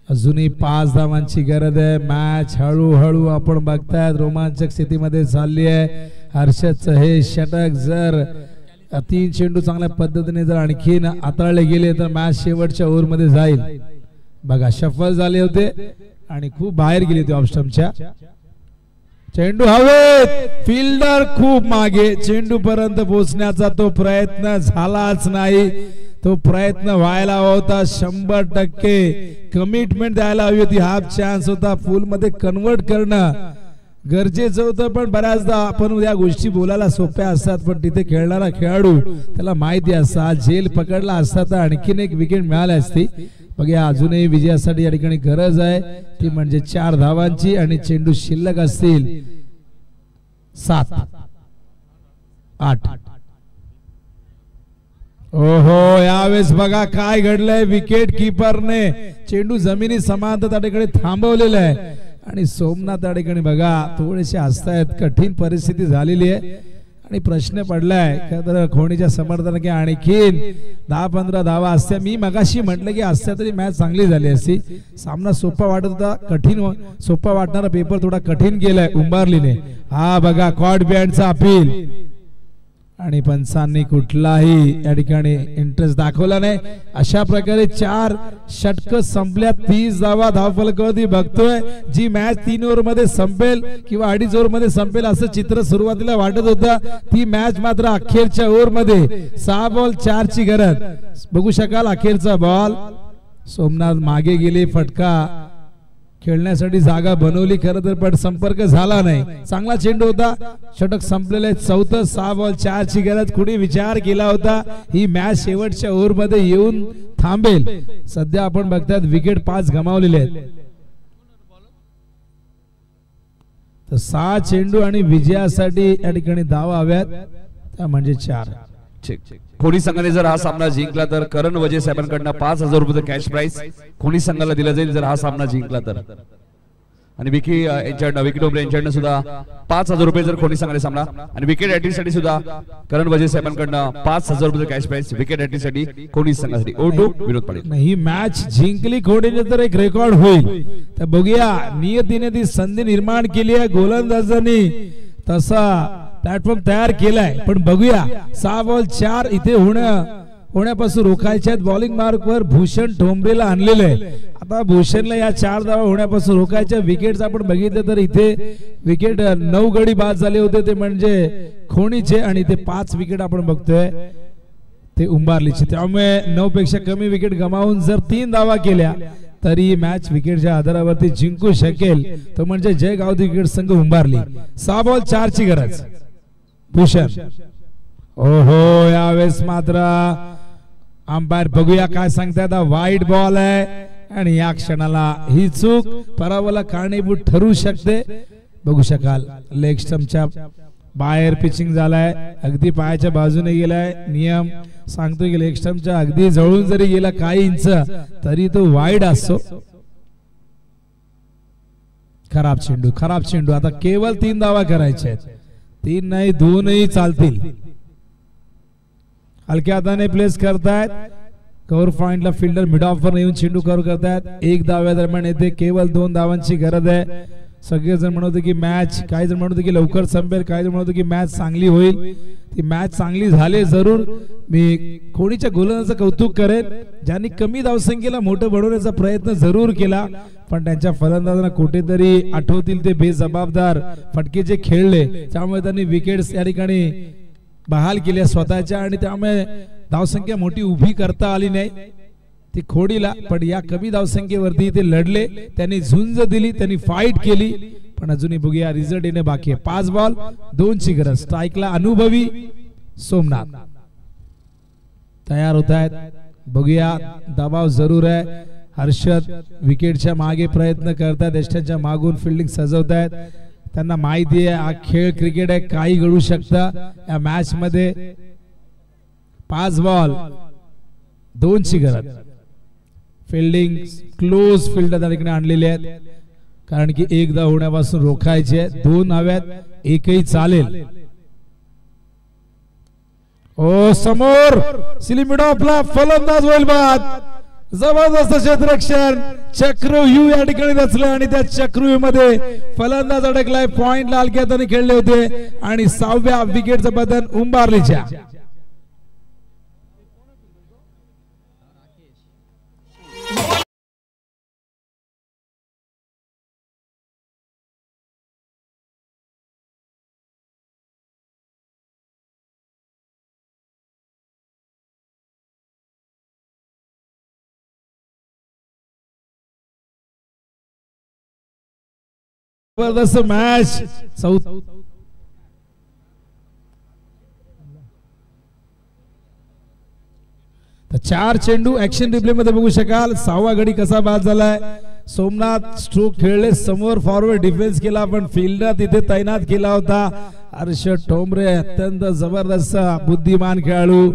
अजूनही 5 धावांची गरज आहे. मॅच हळूहळू आपण बघतायत रोमांचक स्थितीमध्ये चालली आहे. हर्षदचं हे षटक जर 3 चेंडू चांगल्या पद्धतीने जर आणखीन हाताळले गेले तर मॅच शेवटच्या ओव्हर मध्ये जाईल. बघा, शफल झाले होते आणि खूप बाहेर गेले होते ऑफ स्टंपच्या. चेंडू हवेत, फिल्डर खूप मागे. चेंडू पर्यंत पोहोचण्याचा तो प्रयत्न झालाच नाही. तो प्रयत्न व्हायला होता. 100% कमिटमेंट द्यायला हवी होती. हाफ चान्स होता. फुल मध्ये कन्वर्ट करणं गरजेचं होतं. पण बऱ्याचदा आपण या गोष्टी बोलायला सोप्या असतात, पण तिथे खेळणारा खेळाडू त्याला माहिती असतात. झेल पकडला असता तर आणखीन एक विकेट मिळाली असती. बघा, अजूनही विजयासाठी या ठिकाणी गरज आहे, ती म्हणजे 4 धावांची. आणि चेंडू शिल्लक असतील 7 8. ओहो, यावेळेस बघा काय घडलंय. विकेट कीपरने चेंडू जमिनी समांतर त्या ठिकाणी थांबवलेला आहे. आणि सोमनाथ त्या ठिकाणी बघा थोडेसे हसतायत. कठीण परिस्थिती झालेली आहे आणि प्रश्न पडलाय तर खोणीच्या समर्थनाने आणखीन 10-15 धावा असत्या. मी मगाशी म्हटलं की असत्या तरी मॅच चांगली झाली असती. सामना सोपा वाटत होता, कठीण सोपा वाटणारा पेपर थोडा कठीण केलाय उंबारलीने. हा बघा, कॉट बँडचा अपील आणि पंचांनी कुठलाही या ठिकाणी इंटरेस्ट दाखवला नाही. अशा प्रकारे 4 षटक संपल्या. 30 धावा धावफलकावरती बघतोय. जी मॅच 3 ओव्हर मध्ये संपेल किंवा 2.5 ओव्हर मध्ये संपेल असं चित्र सुरुवातीला वाटत होतं, ती मॅच मात्र अखेरच्या ओव्हर मध्ये 6 बॉल 4 ची गरज. बघू शकाल अखेरचा बॉल. सोमनाथ मागे गेले. फटका खेळण्यासाठी जागा बनवली खरं तर, पण संपर्क झाला नाही. चांगला चेंडू होता. षटक संपलेले. 4 6 बॉल 4 ची गरज. कुणी विचार केला होता ही मॅच शेवटच्या ओव्हर मध्ये येऊन थांबेल. सध्या आपण बघतात विकेट 5 गमावलेले आहेत. तर 6 चेंडू आणि विजयासाठी या ठिकाणी धावा हव्यात, त्या म्हणजे 4. कोणी संघाने जर हा सामना जिंकला तर करण वजे साहेबांकडून 5,000 रुपये कॅश प्राइज कोणी संघाला दिला जाईल जर हा सामना जिंकला तर. आणि विकी यांच्याकडनं विकी डोंबरे यांच्याकडनं सुद्धा 5,000 रुपये जर कोणी सांगले सामना आणि विकेट साठी सुद्धा करण वजे साहेबांकडनं 5,000 रुपये कॅश प्राइस विकेट साठी कोणी संघासाठी O2 विनोद पाटील. ही मॅच जिंकली खोडीने तर एक रेकॉर्ड होईल. तर बघूया नियतीने ती संधी निर्माण केली आहे गोलंदाजांनी तसा प्लॅटफॉर्म तयार केलाय. पण बघूया 6 बॉल 4 इथे होण्यापासून रोखायचे आहेत. बॉलिंग मार्क वर भूषण ठोंबरेला आणलेले आहे. आता भूषणला या 4 धावा होण्यापासून रोखायच्या. विकेट्स आपण बघितले तर इथे विकेट 9 गडी बाद झाले होते ते म्हणजे खोणीचे आणि ते 5 विकेट आपण बघतोय ते उंबारलीचे. त्यामुळे 9 पेक्षा कमी विकेट गमावून जर 3 धावा केल्या तरी मॅच विकेटच्या आधारावरती जिंकू शकेल. तो म्हणजे जयगाव विकेट संघ उंबारली. 6 बॉल 4 ची गरज. भूषण ओहो यावेळेस मात्र अंपायर बघूया काय सांगतात. वाईट बॉल आहे आणि या क्षणाला ही चूक पराभवाला कारणीभूत ठरू शकते. बघू शकाल लेग स्टंपच्या बाहेर पिचिंग झालाय. अगदी पायाच्या बाजूने गेलाय. नियम सांगतोय की लेग स्टंपच्या अगदी जवळून जरी गेला काही इंच तरी तो वाईड असतो. खराब चेंडू. आता केवळ 3 धावा करायचे आहेत. 3 नाही 2 चालतील. हलक्या हाताने प्लेस करतायत. कव्हर पॉइंटला फिल्डर मिड ऑफ वर येऊन चेंडू कव्हर करतायत. 1 धाव्या दरम्यान येथे केवळ 2 धावांची गरज आहे. सगळेजण म्हणत होते की मॅच, काही जण म्हणत होते की लवकर संपेल, काही जण म्हणत होते की मॅच चांगली होईल. ती मॅच चांगली झाली जरूर. मी कोणीच्या गोलंदाजाचं कौतुक करेन ज्यांनी कमी धावसंख्येला मोठं बनवण्याचा प्रयत्न जरूर केला पण त्यांच्या फलंदाजांना कुठेतरी आठवतील ते बेजबाबदार फटके जे खेळले त्यामुळे त्यांनी विकेट्स या ठिकाणी बहाल केल्या स्वतःच्या आणि त्यामुळे धावसंख्या मोठी उभी करता आली नाही ती खोडीला. पण या कमी धावसंख्येवरती ते लढले, त्यांनी झुंज दिली, त्यांनी फाईट केली. पण अजूनही बघूया रिझल्ट येणे बाकी आहे. 5 बॉल 2 ची गरज. स्ट्राईकला अनुभवी सोमनाथ तयार होत आहेत. बघूया दबाव जरूर आहे. हर्षद विकेटच्या मागे प्रयत्न करतात. यष्टांच्या मागून फिल्डिंग सजवतायत. त्यांना माहिती आहे हा खेळ क्रिकेट आहे, काही घडू शकतं या मॅच मध्ये. 5 बॉल 2 ची गरज. फिल्डिंग क्लोज फिल्डर त्या ठिकाणी आणलेले आहेत कारण की 1 धाव होण्यापासून रोखायचे. 2 हव्यात, 1ही चालेल. ओ समोर सिलिमिड ऑफला फलंदाज होईल बाद. जबरदस्त क्षेत्ररक्षण. चक्रव्यूह या ठिकाणी रचलं आणि त्या चक्रव्यूह मध्ये फलंदाज अडकलाय. पॉइंट लाल हाताने खेळले होते आणि 6व्या विकेटचं बदन उंबारलीच्या. जबरदस्त मॅच. 4 चेंडू ऍक्शन रिप्ले मध्ये बघू शकाल. 6वा गडी कसा बाद झालाय. सोमनाथ स्ट्रोक खेळले, समोर फॉरवर्ड डिफेन्स केला पण फिल्डर तिथे तैनात केला होता. हर्षद ठोंबरे अत्यंत जबरदस्त बुद्धिमान खेळाडू,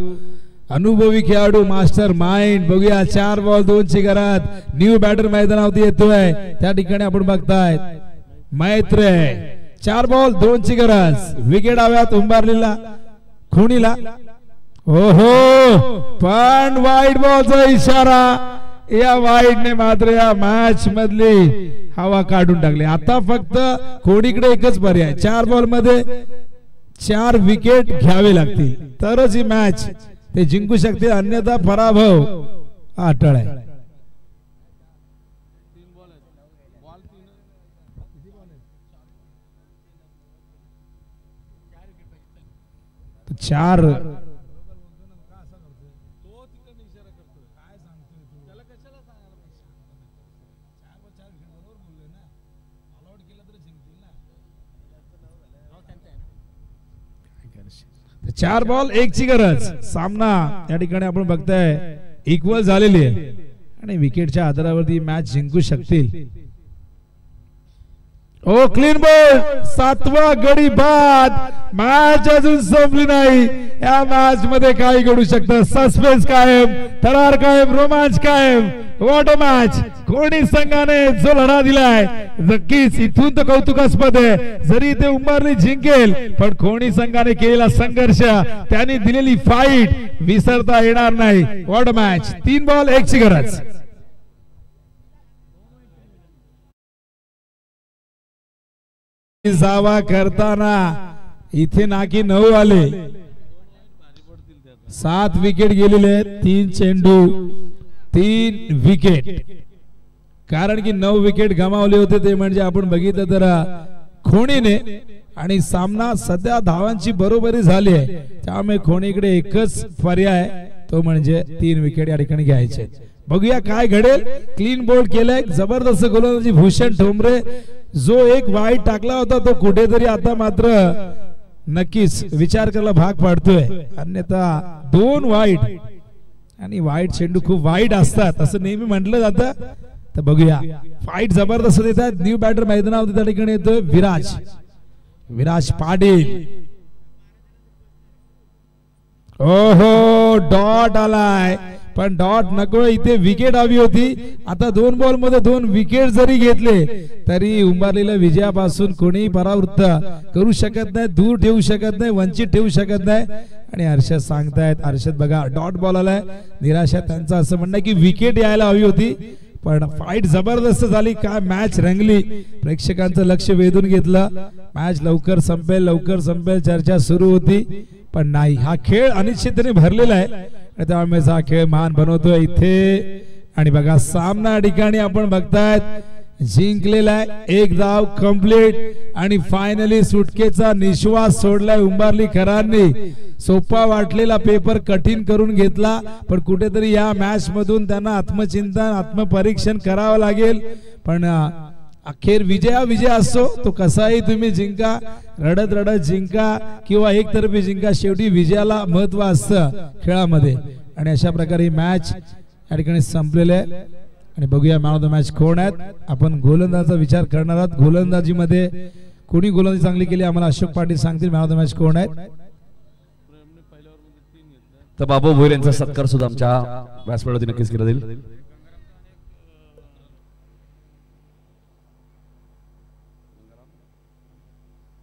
अनुभवी खेळाडू, मास्टर माइंड. बघूया 4 बॉल 2 ची गरज. न्यू बॅटर मैदानावरती येतोय त्या ठिकाणी आपण बघताय मैत्र. 4 बॉल 2 ची गरज. विकेट हव्यात उंबारलेला खोणीला. ओहो पण वाईट बॉलचा इशारा. या वाईटने मात्र या मॅच मधली हवा काढून टाकली. आता फक्त खोडीकडे एकच पर्याय. 4 बॉल मध्ये 4 विकेट घ्यावे लागतील तरच ही मॅच ते जिंकू शकते, अन्यथा पराभव अटळ आहे. चार चार बॉल 1 ची गरज. सामना या ठिकाणी आपण बघताय इक्वल झालेली आहे आणि विकेटच्या आधारावरती मॅच जिंकू शकतील. ओ क्लीन बॉल, 7वा गडी बाद. मॅच अजून संपली नाही. या मॅच मध्ये काही घडू शकतं. सस्पेन्स कायम, थरार कायम, रोमांच कायम. What a match. कोणी संघाने जो लढा दिलाय नक्कीच इथून तर कौतुकास्पद आहे. जरी ते उंबरली जिंकेल पण कोणी संघाने केलेला संघर्ष, त्यांनी दिलेली फाईट विसरता येणार नाही. What a match. 3 बॉल 1 ची गरज. जावा करताना इथे नाकी 9 आले. 7 विकेट गेलेले. 3 चेंडू 3 विकेट. कारण की 9 विकेट गमावले होते ते म्हणजे आपण बघितलं तर खोणीने. आणि सामना सध्या धावांची बरोबरी झाली आहे. त्यामुळे खोणीकडे एकच पर्याय, तो म्हणजे 3 विकेट या ठिकाणी घ्यायचे. बघूया काय घडेल. क्लीन बोल्ड केलंय. जबरदस्त गोलंदाजी भूषण ठोंबरे. जो एक वाईट टाकला होता तो कुठेतरी आता मात्र नक्कीच विचार करायला भाग पाडतोय. अन्यथा 2 वाईट आणि वाईट चेंडू खूप वाईट असतात असं नेहमी म्हटलं जातं. तर बघूया. फाईट जबरदस्त देतात. न्यू बॅटर मैदानावर त्या ठिकाणी येतोय विराज पाटील. ओहो डॉट आलाय. पण डॉट नको, इथे विकेट हवी होती. आता 2 बॉल मध्ये 2 विकेट जरी घेतले तरी उंबरलेल्या विजयापासून कोणीही परावृत्त करू शकत नाही, दूर ठेवू शकत नाही, वंचित ठेवू शकत नाही. आणि हर्षद सांगतायत, हर्षद बघा डॉट बॉल आलाय. निराशा त्यांचं असं म्हणणं की विकेट यायला हवी होती. पण फाईट जबरदस्त झाली. काय मॅच रंगली. प्रेक्षकांचं लक्ष वेधून घेतलं. मॅच लवकर संपेल चर्चा सुरू होती पण नाही. हा खेळ अनिश्चिततेने भरलेला आहे. त्यामुळे हा खेळ मान बनवतोय इथे. आणि बघा सामना ठिकाणी आपण बघतायत जिंकलेला आहे. 1 धाव कंप्लीट. आणि फायनली सुटकेचा निश्वास सोडलाय उंबरलीकरांनी. सोपा वाटलेला पेपर कठीण करून घेतला. पण कुठेतरी या मॅच मधून त्यांना आत्मचिंतन आत्मपरीक्षण करावं लागेल. पण अखेर विजय असतो. तो कसाही तुम्ही जिंका, रडत जिंका किंवा एकतर्फी जिंका, शेवटी विजयाला महत्व असतं खेळामध्ये. आणि अशा प्रकारे ही मॅच या ठिकाणी संपलेली आहे. आणि बघूया मॅन ऑफ द मॅच कोण आहेत. आपण गोलंदाजाचा विचार करणार आहोत. गोलंदाजीमध्ये कोणी गोलंदाजी चांगली केली आम्हाला अशोक पाटील सांगतील. मॅन ऑफ द मॅच कोण आहेत. तर बाबू भोईर यांचा सत्कार सुद्धा आमच्या व्यासपीठावरती नक्कीच केला जाईल.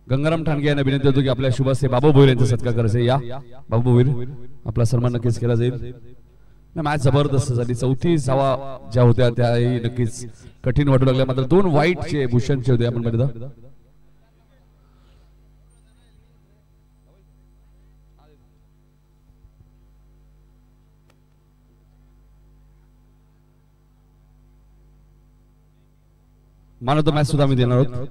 गंगाराम ठाणगे यांना विनंती होतो की आपल्या शुभ हस्ते बाबू भोईर यांचा सत्कार करायचा. या बाबू भोईर, आपला सन्मान नक्कीच केला जाईल. मॅच जबरदस्त झाली. 34 धावा ज्या होत्या त्याही नक्कीच कठीण वाटू लागल्या. मात्र 2 वाईटचे भूषणचे होते. आपण बघितलं मान ऑफ द मॅच सुद्धा आम्ही देणार आहोत.